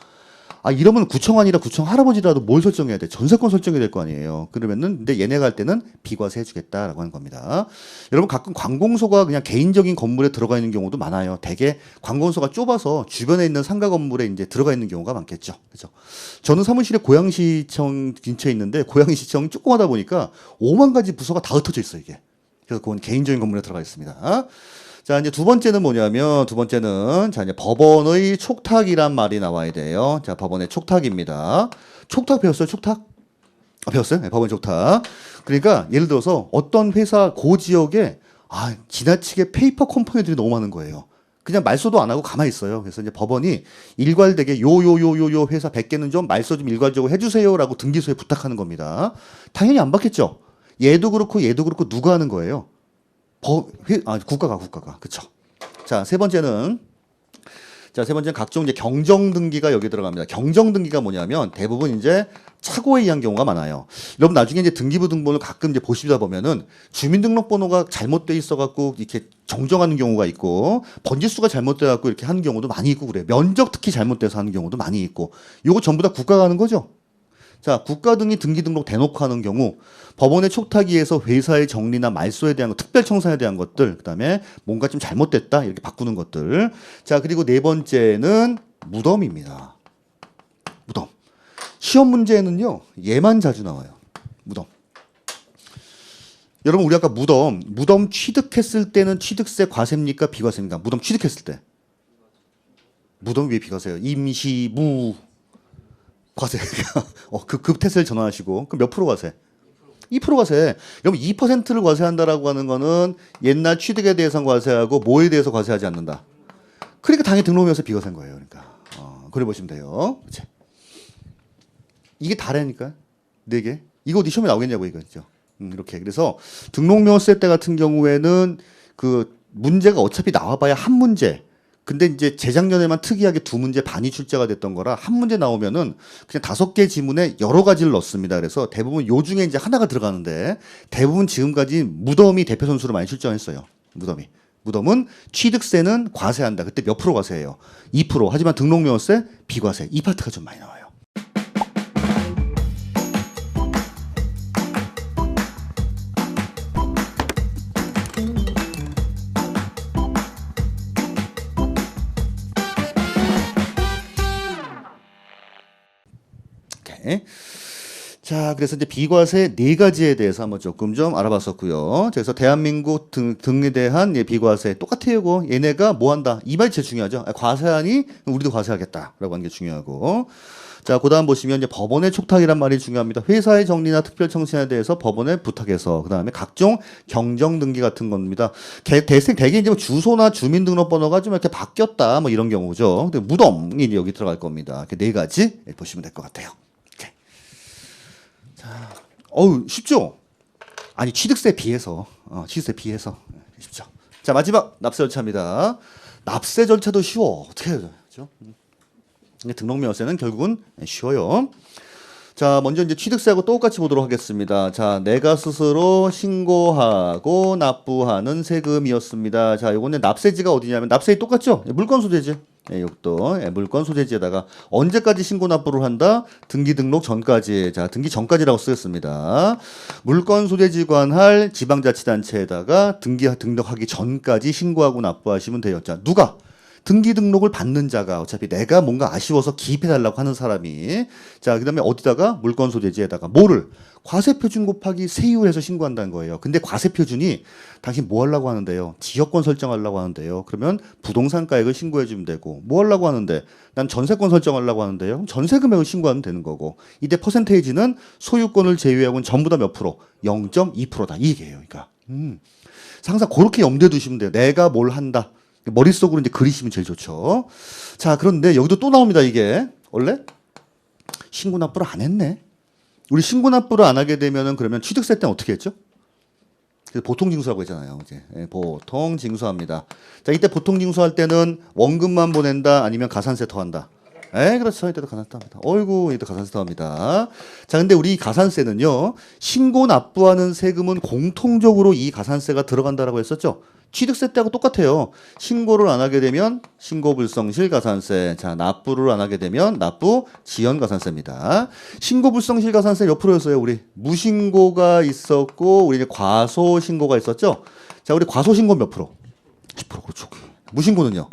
아, 이러면 구청 아니라 구청 할아버지라도 뭘 설정해야 돼? 전세권 설정해야 될 거 아니에요. 그러면은 근데 얘네가 할 때는 비과세 해주겠다라고 하는 겁니다. 여러분 가끔 관공서가 그냥 개인적인 건물에 들어가 있는 경우도 많아요. 대개 관공서가 좁아서 주변에 있는 상가 건물에 이제 들어가 있는 경우가 많겠죠. 그렇죠? 저는 사무실에 고양시청 근처에 있는데 고양시청이 조그마다 보니까 5만 가지 부서가 다 흩어져 있어요, 이게. 그래서 그건 개인적인 건물에 들어가 있습니다. 자, 이제 두 번째는 뭐냐면, 자, 이제 법원의 촉탁이란 말이 나와야 돼요. 자, 법원의 촉탁입니다. 촉탁 배웠어요, 촉탁? 아, 배웠어요? 네, 법원 촉탁. 그러니까, 예를 들어서 어떤 회사, 지역에, 지나치게 페이퍼 컴퍼니들이 너무 많은 거예요. 그냥 말소도 안 하고 가만히 있어요. 그래서 이제 법원이 일괄되게 요 회사 100개는 좀 말소 좀 일괄적으로 해주세요라고 등기소에 부탁하는 겁니다. 당연히 안 받겠죠? 얘도 그렇고 누가 하는 거예요? 국가가. 그쵸. 자, 세 번째는, 자, 세 번째는 각종 이제 경정 등기가 여기 들어갑니다. 경정 등기가 뭐냐면 대부분 이제 착오에 의한 경우가 많아요. 여러분 나중에 이제 등기부 등본을 가끔 이제 보시다 보면은 주민등록번호가 잘못돼 있어갖고 이렇게 정정하는 경우가 있고 번지수가 잘못돼갖고 이렇게 하는 경우도 많이 있고 그래요. 면적 특히 잘못돼서 하는 경우도 많이 있고 요거 전부 다 국가가 하는 거죠. 자, 국가 등이 등기 등록 대놓고 하는 경우 법원의 촉탁위에서 회사의 정리나 말소에 대한 것, 특별 청사에 대한 것들, 그다음에 뭔가 좀 잘못됐다 이렇게 바꾸는 것들. 자, 그리고 네 번째는 무덤입니다. 무덤. 시험 문제에는요 얘만 자주 나와요. 무덤. 여러분 우리 아까 무덤 취득했을 때는 취득세 과세입니까 비과세입니까? 무덤 취득했을 때. 무덤 왜 비과세예요? 임시무 과세. 그 태세를 전환하시고 그럼 몇 프로 과세? 2% 과세. 여러분 2%를 과세한다라고 하는 거는 옛날 취득에 대해서 과세하고 뭐에 대해서 과세하지 않는다. 그러니까 당연히 등록명세 비과세인 거예요. 그러니까 그래 보시면 돼요. 그치? 이게 다라니까 4개. 이거 어디 시험에 나오겠냐고 이거죠. 이렇게. 그래서 등록명세 때 같은 경우에는 그 문제가 어차피 나와봐야 한 문제. 근데 이제 재작년에만 특이하게 2문제 반이 출제가 됐던 거라 한 문제 나오면은 그냥 5개 지문에 여러 가지를 넣습니다. 그래서 대부분 요 중에 이제 하나가 들어가는데 대부분 지금까지 무덤이 대표 선수로 많이 출전했어요. 무덤은 취득세는 과세한다. 그때 몇 프로 과세해요? 2%. 하지만 등록명세 비과세. 이 파트가 좀 많이 나와요. 자, 그래서 이제 비과세 4가지에 대해서 한번 조금 좀 알아봤었고요. 그래서 대한민국 등에 대한 비과세 똑같아요. 이거 얘네가 뭐 한다? 이 말이 제일 중요하죠. 과세하니 우리도 과세하겠다라고 하는 게 중요하고. 자, 그다음 보시면 이제 법원의 촉탁이란 말이 중요합니다. 회사의 정리나 특별 청신에 대해서 법원에 부탁해서 그다음에 각종 경정 등기 같은 겁니다. 대개 이제 뭐 주소나 주민등록번호가 좀 이렇게 바뀌었다 뭐 이런 경우죠. 근데 무덤이 여기 들어갈 겁니다. 이렇게 4가지 보시면 될 것 같아요. 자, 쉽죠? 아니 취득세 비해서 쉽죠. 자, 마지막 납세 절차입니다. 납세 절차도 쉬워. 어떻게 해야 되죠? 등록명세는 결국은 쉬워요. 자, 먼저 이제 취득세하고 똑같이 보도록 하겠습니다. 자, 내가 스스로 신고하고 납부하는 세금이었습니다. 자, 요거는 납세지가 어디냐면 납세지 똑같죠? 물건 소재지. 이것도 물건 소재지에다가 언제까지 신고 납부를 한다? 등기 등록 전까지. 자, 등기 전까지라고 쓰겠습니다. 물건 소재지 관할 지방자치단체에다가 등록하기 전까지 신고하고 납부하시면 돼요. 자, 누가? 등기 등록을 받는 자가 어차피 내가 뭔가 아쉬워서 기입해달라고 하는 사람이 자, 그 다음에 어디다가 물건 소재지에다가 뭐를 과세표준 곱하기 세율해서 신고한다는 거예요. 근데 과세표준이 당신 뭐 하려고 하는데요? 지역권 설정하려고 하는데요. 그러면 부동산 가액을 신고해 주면 되고 뭐 하려고 하는데 난 전세권 설정하려고 하는데요. 그럼 전세 금액을 신고하면 되는 거고 이때 퍼센테이지는 소유권을 제외하고는 전부 다 몇 프로? 0.2%다. 이 얘기예요. 그러니까 항상 그렇게 염두에 두시면 돼요. 내가 뭘 한다. 머릿속으로 이제 그리시면 제일 좋죠. 자, 그런데 여기도 또 나옵니다. 이게 원래 신고 납부를 안 했네. 우리 신고 납부를 안 하게 되면은 그러면 취득세 때는 어떻게 했죠? 그래서 보통 징수라고 했잖아요. 이제 보통 징수합니다. 자, 이때 보통 징수할 때는 원금만 보낸다, 아니면 가산세 더한다. 그렇죠. 이때도 가산세 더합니다. 어이구, 이때 가산세 더합니다. 자, 근데 우리 가산세는요, 신고 납부하는 세금은 공통적으로 이 가산세가 들어간다라고 했었죠. 취득세 때하고 똑같아요. 신고를 안 하게 되면 신고 불성실 가산세. 자, 납부를 안 하게 되면 납부 지연 가산세입니다. 신고 불성실 가산세 몇 프로였어요? 우리 무신고가 있었고 우리 이제 과소 신고가 있었죠. 자, 우리 과소 신고 몇 프로? 10%. 그렇죠. 무신고는요?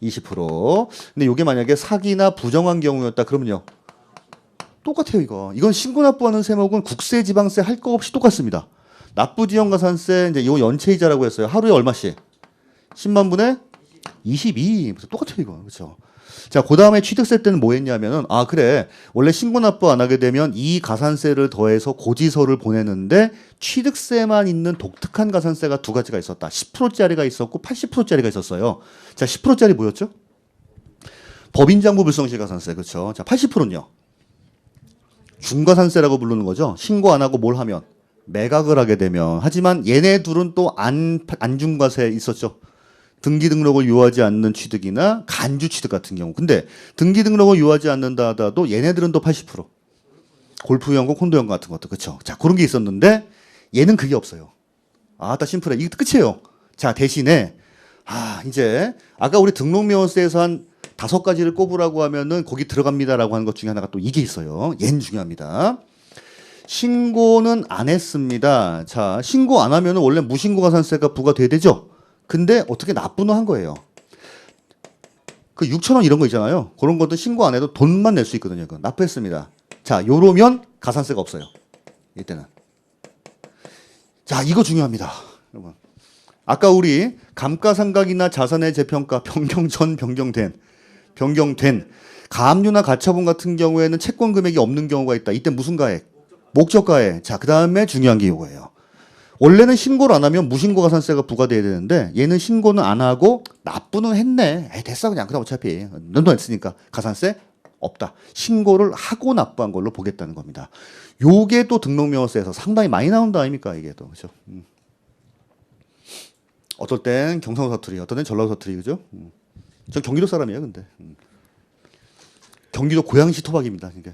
20%. 근데 이게 만약에 사기나 부정한 경우였다 그러면요. 똑같아요, 이거. 이건 신고 납부하는 세목은 국세, 지방세 할 거 없이 똑같습니다. 납부지연가산세 이제 요 연체이자라고 했어요. 하루에 얼마씩? 10만 분에 22. 똑같아요, 이거. 그렇죠? 자, 그다음에 취득세 때는 뭐 했냐면은 그래. 원래 신고 납부 안 하게 되면 이 가산세를 더해서 고지서를 보내는데 취득세만 있는 독특한 가산세가 2가지가 있었다. 10%짜리가 있었고 80%짜리가 있었어요. 자, 10%짜리 뭐였죠? 법인장부 불성실 가산세. 그렇죠? 자, 80%는요. 중과산세라고 부르는 거죠. 신고 안 하고 뭘 하면 매각을 하게 되면. 하지만 얘네 둘은 또 안중과세 있었죠. 등기 등록을 요하지 않는 취득이나 간주 취득 같은 경우. 근데 등기 등록을 요하지 않는다 하더라도 얘네들은 또 80%. 골프 연금, 콘도 연금 같은 것도 그렇죠. 자, 그런 게 있었는데 얘는 그게 없어요. 다 심플해. 이게 끝이에요. 자, 대신에 이제 아까 우리 등록명세에서 한 5가지를 꼽으라고 하면은 거기 들어갑니다라고 하는 것 중에 하나가 또 이게 있어요. 얘는 중요합니다. 신고는 안 했습니다. 자, 신고 안 하면은 원래 무신고 가산세가 부과돼야 되죠. 근데 어떻게 납부는 한 거예요. 그 6,000원 이런 거 있잖아요. 그런 것도 신고 안 해도 돈만 낼 수 있거든요. 그건 납부했습니다. 자, 요러면 가산세가 없어요. 이때는. 자, 이거 중요합니다. 여러분. 아까 우리 감가상각이나 자산의 재평가 변경 전 변경된 가압류나 가처분 같은 경우에는 채권 금액이 없는 경우가 있다. 이때 무슨 가액? 목적가액. 자, 그다음에 중요한 게 이거예요. 원래는 신고를 안 하면 무신고 가산세가 부과돼야 되는데 얘는 신고는 안 하고 납부는 했네. 됐어 그냥. 그다음 어차피 넌 돈 했으니까 가산세 없다. 신고를 하고 납부한 걸로 보겠다는 겁니다. 요게 또 등록명세에서 상당히 많이 나온다 아닙니까 이게 또 그렇죠. 어떨 땐 경상도 사투리, 어떨 땐 전라도 사투리 그죠? 전 경기도 사람이에요, 근데 경기도 고양시 토박입니다. 그러니까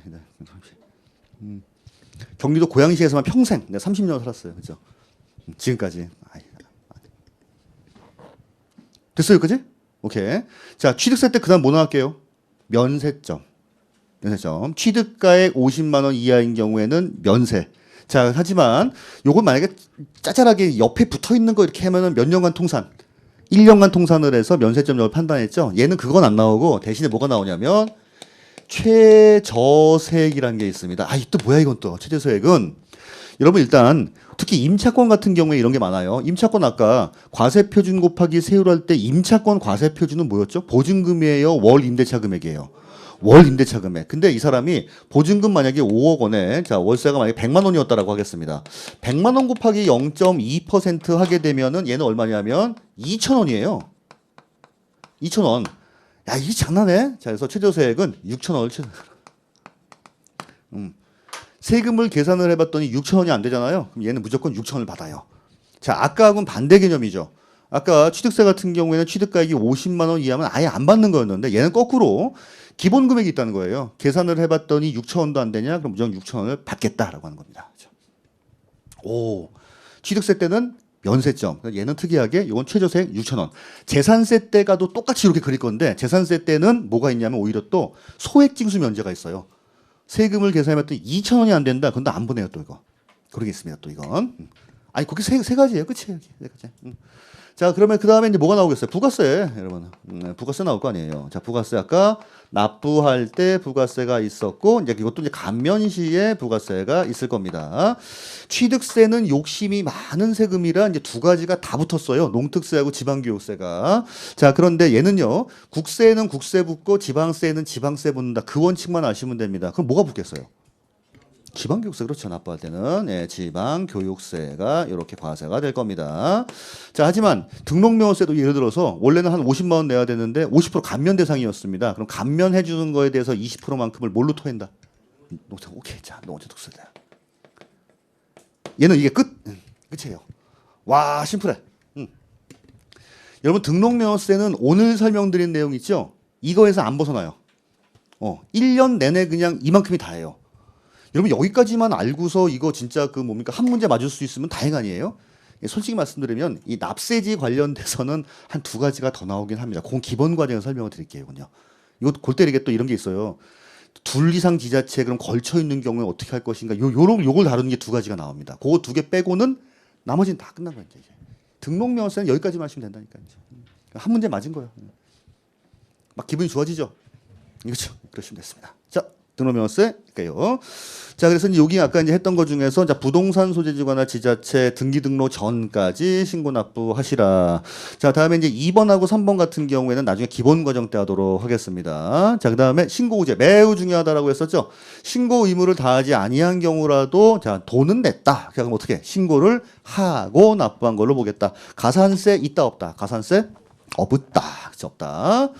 경기도 고양시에서만 평생 내가 30년 살았어요, 그죠? 지금까지. 됐어요, 그지? 오케이. 자, 취득세 때 그다음 뭐 나갈게요? 면세점. 취득가액 50만 원 이하인 경우에는 면세. 자, 하지만 요걸 만약에 짜잘하게 옆에 붙어 있는 거 이렇게 하면은 몇 년간 통산, 1년간 통산을 해서 면세점을 판단했죠. 얘는 그건 안 나오고 대신에 뭐가 나오냐면 최저세액이라는 게 있습니다. 이 또 뭐야 이건 또 최저세액은 여러분 일단 특히 임차권 같은 경우에 이런 게 많아요. 임차권 아까 과세표준 곱하기 세율 할 때 임차권 과세표준은 뭐였죠? 보증금이에요, 월 임대차 금액이에요. 월 임대차 금액. 근데 이 사람이 보증금 만약에 5억 원에 자 월세가 만약에 100만 원이었다라고 하겠습니다. 100만 원 곱하기 0.2% 하게 되면은 얘는 얼마냐면 2,000원이에요. 2,000원. 야, 이게 장난해? 자, 그래서 최저세액은 6,000원을 세금을 계산을 해봤더니 6,000원이 안 되잖아요. 그럼 얘는 무조건 6,000원을 받아요. 자, 아까하고는 반대 개념이죠. 아까 취득세 같은 경우에는 취득가액이 50만 원 이하면 아예 안 받는 거였는데 얘는 거꾸로 기본 금액이 있다는 거예요. 계산을 해봤더니 6,000원도 안 되냐? 그럼 무조건 6,000원을 받겠다라고 하는 겁니다. 오, 취득세 때는 면세점. 얘는 특이하게 이건 최저세액 6,000원. 재산세 때가도 똑같이 이렇게 그릴 건데 재산세 때는 뭐가 있냐면 오히려 또 소액징수 면제가 있어요. 세금을 계산해봤더니 2,000원이 안 된다. 근데 안 보내요 또 이거. 그러게 있습니다 또 이건. 아니 그게 세 가지예요. 끝이에요. 세 가지. 자, 그러면 그 다음에 이제 뭐가 나오겠어요? 부가세, 여러분. 부가세 나올 거 아니에요. 자, 부가세 아까 납부할 때 부가세가 있었고, 이제 이것도 이제 감면 시에 부가세가 있을 겁니다. 취득세는 욕심이 많은 세금이라 이제 두 가지가 다 붙었어요. 농특세하고 지방교육세가. 자, 그런데 얘는요, 국세는 국세 붙고 지방세는 지방세 붙는다. 그 원칙만 아시면 됩니다. 그럼 뭐가 붙겠어요? 지방교육세 그렇죠. 납부할 때는 지방교육세가 이렇게 과세가 될 겁니다. 자, 하지만 등록명세도 예를 들어서 원래는 한 50만 원 내야 되는데 50% 감면 대상이었습니다. 그럼 감면해 주는 거에 대해서 20%만큼을 뭘로 토한다? 오케이. 자, 농어촌특세다. 얘는 이게 끝이에요. 와, 심플해. 여러분 등록명세는 오늘 설명드린 내용 있죠? 이거에서 안 벗어나요. 1년 내내 그냥 이만큼이 다예요. 여러분 여기까지만 알고서 이거 진짜 그 뭡니까 한 문제 맞을 수 있으면 다행 아니에요? 솔직히 말씀드리면 이 납세지 관련돼서는 한 두 가지가 더 나오긴 합니다. 그건 기본 과정에서 설명을 드릴게요. 이거 골 때리게 또 이런 게 있어요. 둘 이상 지자체 그럼 걸쳐 있는 경우에 어떻게 할 것인가? 요걸 다루는 게 두 가지가 나옵니다. 그거 두 개 빼고는 나머지는 다 끝난 거예요. 이제. 등록명세는 여기까지만 하시면 된다니까. 이제. 한 문제 맞은 거예요. 막 기분이 좋아지죠? 그렇죠? 그러시면 됐습니다. 자. 등록명세일까요? 자, 그래서 이제 여기 아까 이제 했던 것 중에서 자, 부동산 소재지구나 지자체 등기 등록 전까지 신고 납부하시라. 자, 다음에 이제 2번하고 3번 같은 경우에는 나중에 기본 과정 때 하도록 하겠습니다. 자, 그다음에 신고의제 매우 중요하다라고 했었죠. 신고 의무를 다하지 아니한 경우라도 자, 돈은 냈다. 그럼 어떻게? 신고를 하고 납부한 걸로 보겠다. 가산세 있다 없다. 가산세 없다. 그치, 없다.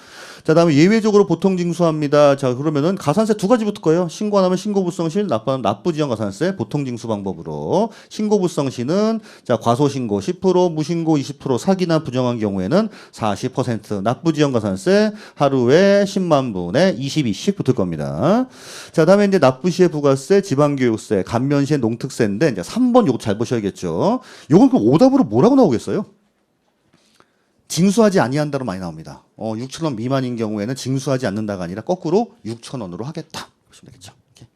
자, 다음에 예외적으로 보통 징수합니다. 자, 그러면은 가산세 두 가지 붙을 거예요. 신고 안 하면 신고불성실, 납부하면 납부지연 가산세, 보통 징수 방법으로. 신고불성시는 자, 과소신고 10%, 무신고 20%, 사기나 부정한 경우에는 40%, 납부지연 가산세 하루에 10만 분에 22씩 붙을 겁니다. 자, 다음에 이제 납부시의 부가세, 지방교육세, 감면시의 농특세인데 이제 3번 요거 잘 보셔야겠죠. 요건 그럼 오답으로 뭐라고 나오겠어요? 징수하지 아니한다로 많이 나옵니다. 6천 원 미만인 경우에는 징수하지 않는다가 아니라 거꾸로 6천 원으로 하겠다. 보시면 되겠죠. 오케이.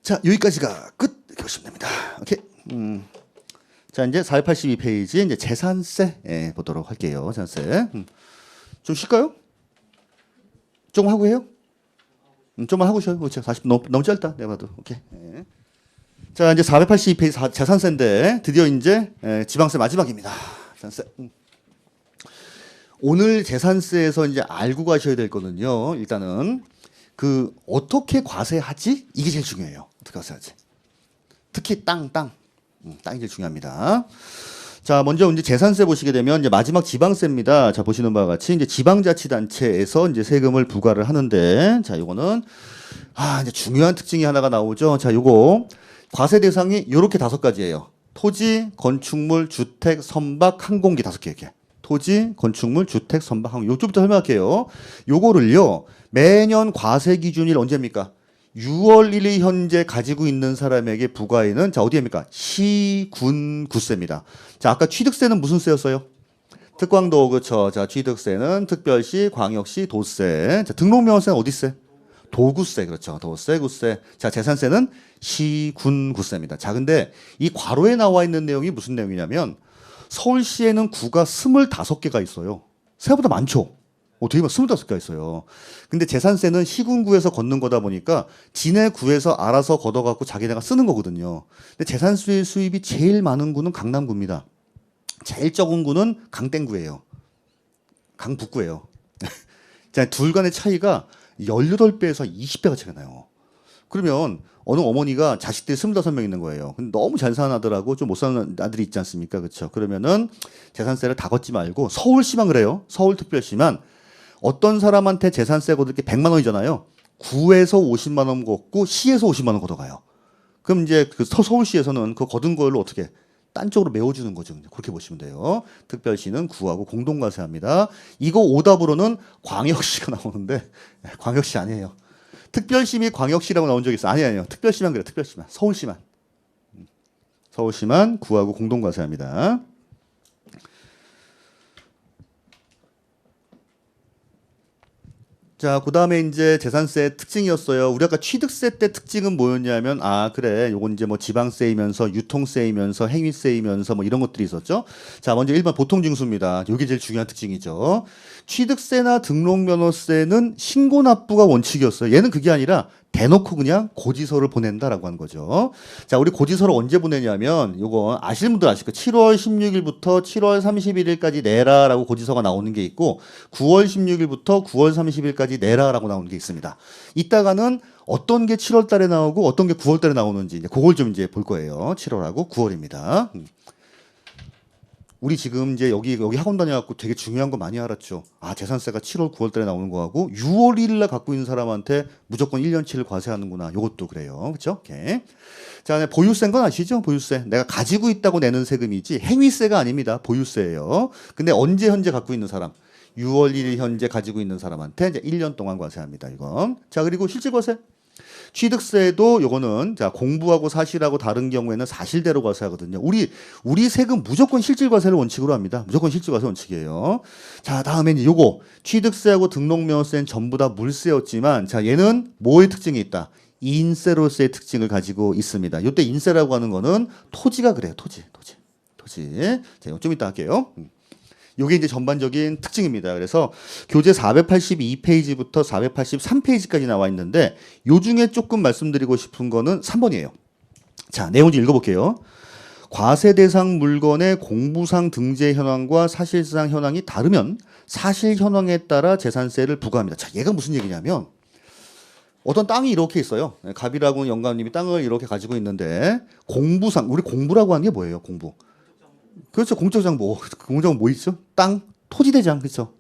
자, 여기까지가 끝. 이렇게 보시면 됩니다. 오케이. 자, 이제 482페이지 이제 재산세 보도록 할게요. 재산세. 좀 쉴까요? 조금 하고 해요? 좀만 하고 쉬어요. 그렇죠. 40 너무 짧다. 내가 봐도. 오케이. 예. 자, 이제 482페이지 재산세인데 드디어 이제 지방세 마지막입니다. 재산세. 오늘 재산세에서 이제 알고 가셔야 될 거는요. 일단은 그 어떻게 과세하지? 이게 제일 중요해요. 어떻게 과세하지? 특히 땅이 제일 중요합니다. 자, 먼저 이제 재산세 보시게 되면 이제 마지막 지방세입니다. 자, 보시는 바와 같이 이제 지방자치단체에서 이제 세금을 부과를 하는데, 자, 요거는 이제 중요한 특징이 하나가 나오죠. 자, 요거 과세 대상이 요렇게 5가지예요. 토지, 건축물, 주택, 선박, 항공기 5개 이렇게. 토지, 건축물, 주택, 선박, 항공기. 요쪽부터 설명할게요. 요거를요 매년 과세 기준일 언제입니까? 6월 1일 현재 가지고 있는 사람에게 부과에는 자 어디입니까? 시, 군, 구세입니다. 자 아까 취득세는 무슨 세였어요? 특광도 그렇죠. 자 취득세는 특별시, 광역시, 도세. 자 등록명세는 어디세? 도구세 그렇죠. 도세, 구세. 자 재산세는 시, 군, 구세입니다. 자 근데 이 괄호에 나와 있는 내용이 무슨 내용이냐면 서울시에는 구가 25개가 있어요. 생각보다 많죠. 되게 막 25개가 있어요. 근데 재산세는 시군구에서 걷는 거다 보니까 지네 구에서 알아서 걷어갖고 자기네가 쓰는 거거든요. 근데 재산세 수입이 제일 많은 구는 강남구입니다. 제일 적은 구는 강땡구예요. 강북구예요. 자, 둘 간의 차이가 18배에서 20배가 차이가 나요. 그러면 어느 어머니가 자식들이 25명 있는 거예요. 근데 너무 잘 사는 아들하고 좀 못 사는 아들이 있지 않습니까? 그렇죠? 그러면은 재산세를 다 걷지 말고 서울시만 그래요. 서울특별시만 어떤 사람한테 재산세 걷을 게 100만 원이잖아요. 구에서 50만 원 걷고 시에서 50만 원 걷어가요. 그럼 이제 그 서울시에서는 그 걷은 걸로 어떻게 딴 쪽으로 메워주는 거죠. 그렇게 보시면 돼요. 특별시는 구하고 공동과세합니다. 이거 오답으로는 광역시가 나오는데 광역시 아니에요. 특별시 및 광역시라고 나온 적 있어요? 아니에요. 특별시만 그래요. 특별시만. 서울시만. 서울시만 구하고 공동과세합니다. 자, 그 다음에 이제 재산세 특징이었어요. 우리 아까 취득세 때 특징은 뭐였냐면, 그래. 요건 이제 뭐 지방세이면서 유통세이면서 행위세이면서 뭐 이런 것들이 있었죠. 자, 먼저 일반 보통징수입니다. 요게 제일 중요한 특징이죠. 취득세나 등록면허세는 신고 납부가 원칙이었어요. 얘는 그게 아니라 대놓고 그냥 고지서를 보낸다라고 하는 거죠. 자, 우리 고지서를 언제 보내냐면 요거 아시는 분들 아실 거예요. 7월 16일부터 7월 31일까지 내라라고 고지서가 나오는 게 있고 9월 16일부터 9월 30일까지 내라라고 나오는 게 있습니다. 이따가는 어떤 게 7월 달에 나오고 어떤 게 9월 달에 나오는지 이제 그걸 좀 이제 볼 거예요. 7월하고 9월입니다. 우리 지금 이제 여기 학원 다녀갖고 되게 중요한 거 많이 알았죠. 재산세가 7월, 9월 달에 나오는 거하고 6월 1일 날 갖고 있는 사람한테 무조건 1년치를 과세하는구나. 요것도 그래요. 그렇죠? 오케이. 자, 보유세인 건 아시죠? 보유세. 내가 가지고 있다고 내는 세금이지 행위세가 아닙니다. 보유세예요. 근데 언제 현재 갖고 있는 사람? 6월 1일 현재 가지고 있는 사람한테 이제 1년 동안 과세합니다. 이건. 자, 그리고 실질과세. 취득세도 요거는 자 공부하고 사실하고 다른 경우에는 사실대로 과세하거든요. 우리 세금 무조건 실질과세를 원칙으로 합니다. 무조건 실질과세 원칙이에요. 자 다음에 이제 요거 취득세하고 등록면허세는 전부 다 물세였지만 자 얘는 뭐의 특징이 있다. 인세로서의 특징을 가지고 있습니다. 요때 인세라고 하는 거는 토지가 그래요. 토지. 자, 좀 이따 할게요. 요게 이제 전반적인 특징입니다. 그래서 교재 482페이지부터 483페이지까지 나와 있는데 요 중에 조금 말씀드리고 싶은 거는 3번이에요. 자, 내용 좀 읽어볼게요. 과세 대상 물건의 공부상 등재 현황과 사실상 현황이 다르면 사실 현황에 따라 재산세를 부과합니다. 자, 얘가 무슨 얘기냐면 어떤 땅이 이렇게 있어요. 갑이라고 영감님이 땅을 이렇게 가지고 있는데 공부상 우리 공부라고 하는 게 뭐예요? 공부. 그렇죠. 공적장 공적은 뭐 있죠? 땅, 토지대장, 그렇죠.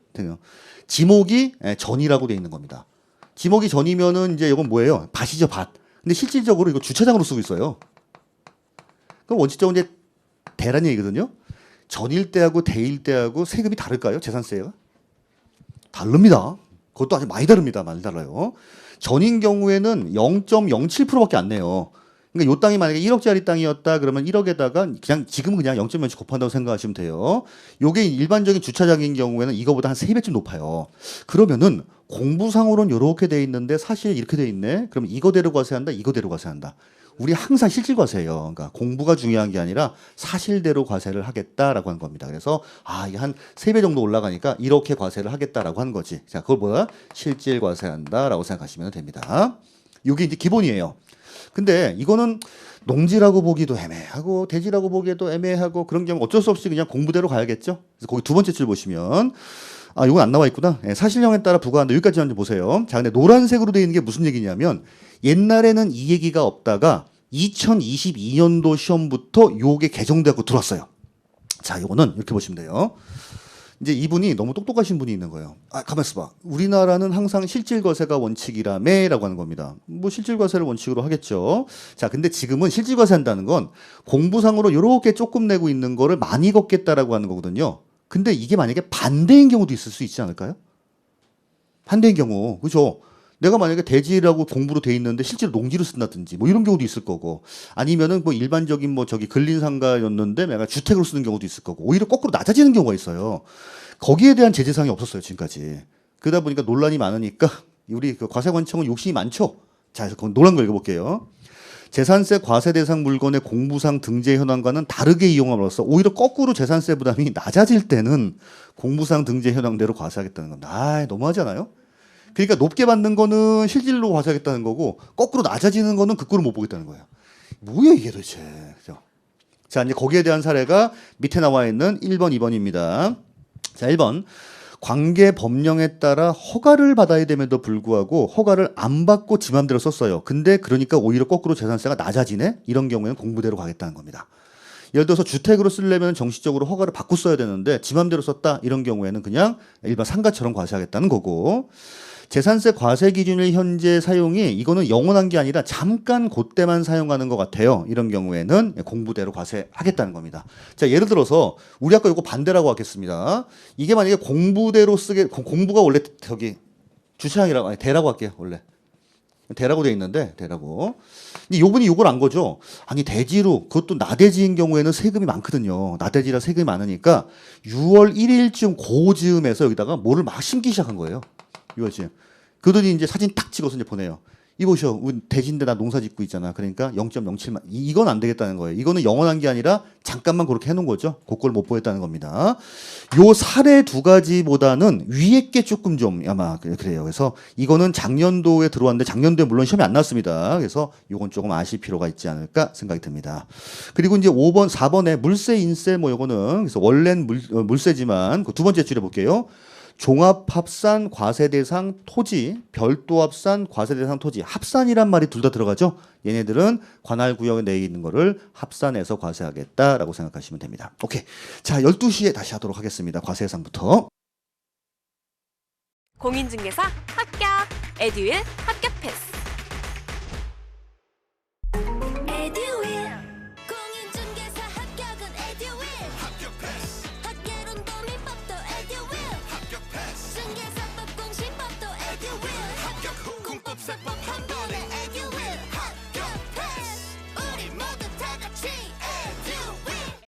지목이 전이라고 돼 있는 겁니다. 지목이 전이면은 이제 이건 뭐예요? 밭이죠, 밭. 근데 실질적으로 이거 주차장으로 쓰고 있어요. 그럼 원칙적으로 이제 대란 얘기거든요. 전일 때하고 대일 때하고 세금이 다를까요? 재산세가? 다릅니다. 그것도 아주 많이 다릅니다. 많이 달라요. 전인 경우에는 0.07%밖에 안 내요. 그러니까 요 땅이 만약에 1억짜리 땅이었다 그러면 1억에다가 그냥 지금은 그냥 0.0씩 곱한다고 생각하시면 돼요. 요게 일반적인 주차장인 경우에는 이거보다 한 3배쯤 높아요. 그러면은 공부상으로는 요렇게 돼 있는데 사실 이렇게 돼 있네. 그럼 이거대로 과세한다. 이거대로 과세한다. 우리 항상 실질 과세예요. 그러니까 공부가 중요한 게 아니라 사실대로 과세를 하겠다라고 하는 겁니다. 그래서 이게 한 3배 정도 올라가니까 이렇게 과세를 하겠다라고 하는 거지. 자, 그걸 뭐야? 실질 과세한다라고 생각하시면 됩니다. 이게 이제 기본이에요. 근데 이거는 농지라고 보기도 애매하고 대지라고 보기에도 애매하고 그런 경우 어쩔 수 없이 그냥 공부대로 가야겠죠. 그래서 거기 두 번째 줄 보시면 이건 안 나와 있구나. 사실형에 따라 부과한다. 여기까지만 좀 보세요. 자, 근데 노란색으로 되어 있는 게 무슨 얘기냐면 옛날에는 이 얘기가 없다가 2022년도 시험부터 요게 개정되고 들어왔어요. 자, 요거는 이렇게 보시면 돼요. 이제 이분이 너무 똑똑하신 분이 있는 거예요. 가만 있어봐. 우리나라는 항상 실질과세가 원칙이라며라고 하는 겁니다. 뭐 실질과세를 원칙으로 하겠죠. 자, 근데 지금은 실질과세 한다는 건 공부상으로 요렇게 조금 내고 있는 거를 많이 걷겠다라고 하는 거거든요. 근데 이게 만약에 반대인 경우도 있을 수 있지 않을까요? 반대인 경우, 그죠? 내가 만약에 대지라고 공부로 돼 있는데 실제로 농지로 쓴다든지 뭐 이런 경우도 있을 거고 아니면은 뭐 일반적인 뭐 저기 근린상가였는데 내가 주택으로 쓰는 경우도 있을 거고 오히려 거꾸로 낮아지는 경우가 있어요. 거기에 대한 제재사항이 없었어요, 지금까지. 그러다 보니까 논란이 많으니까 우리 그 과세관청은 욕심이 많죠. 자, 그래서 논란 걸 읽어볼게요. 재산세 과세 대상 물건의 공부상 등재 현황과는 다르게 이용함으로써 오히려 거꾸로 재산세 부담이 낮아질 때는 공부상 등재 현황대로 과세하겠다는 겁니다. 너무하지 않아요? 그러니까 높게 받는 거는 실질로 과세하겠다는 거고 거꾸로 낮아지는 거는 그 꼴을 못 보겠다는 거예요. 뭐야 이게 도대체. 그죠? 자, 이제 거기에 대한 사례가 밑에 나와 있는 1번, 2번입니다. 자, 1번. 관계 법령에 따라 허가를 받아야 됨에도 불구하고 허가를 안 받고 지 맘대로 썼어요. 근데 그러니까 오히려 거꾸로 재산세가 낮아지네? 이런 경우에는 공부대로 가겠다는 겁니다. 예를 들어서 주택으로 쓰려면 정식적으로 허가를 받고 써야 되는데 지 맘대로 썼다? 이런 경우에는 그냥 일반 상가처럼 과세하겠다는 거고 재산세 과세 기준일 현재 사용이 이거는 영원한 게 아니라 잠깐 그때만 사용하는 것 같아요. 이런 경우에는 공부대로 과세하겠다는 겁니다. 자, 예를 들어서 우리 아까 이거 반대라고 하겠습니다. 이게 만약에 공부대로 공부가 원래 저기 주차장이라고 아니 대라고 할게요. 원래 대라고 돼 있는데 대라고. 근데 요분이 요걸 안 거죠. 아니 대지로 그것도 나대지인 경우에는 세금이 많거든요. 나대지라 세금이 많으니까 6월 1일쯤 고즈음에서 여기다가 뭐를 막 심기 시작한 거예요. 이거지. 그러더니 이제 사진 딱 찍어서 이제 보내요. 이보셔, 우리 대지인데 나 농사 짓고 있잖아. 그러니까 0.07만. 이건 안 되겠다는 거예요. 이거는 영원한 게 아니라 잠깐만 그렇게 해놓은 거죠. 그걸 못 보겠다는 겁니다. 요 사례 두 가지보다는 위에 게 조금 좀 아마 그래요. 그래서 이거는 작년도에 들어왔는데 작년도에 물론 시험이 안 났습니다. 그래서 이건 조금 아실 필요가 있지 않을까 생각이 듭니다. 그리고 이제 5번, 4번에 물세, 인세 뭐 요거는 그래서 원래는 물세지만 그 두 번째 줄에 볼게요. 종합합산 과세대상 토지, 별도합산 과세대상 토지, 합산이란 말이 둘 다 들어가죠. 얘네들은 관할구역에 내에 있는 거를 합산해서 과세하겠다라고 생각하시면 됩니다. 오케이. 자, 12시에 다시 하도록 하겠습니다. 과세 예상부터. 공인중개사 합격! 에듀윌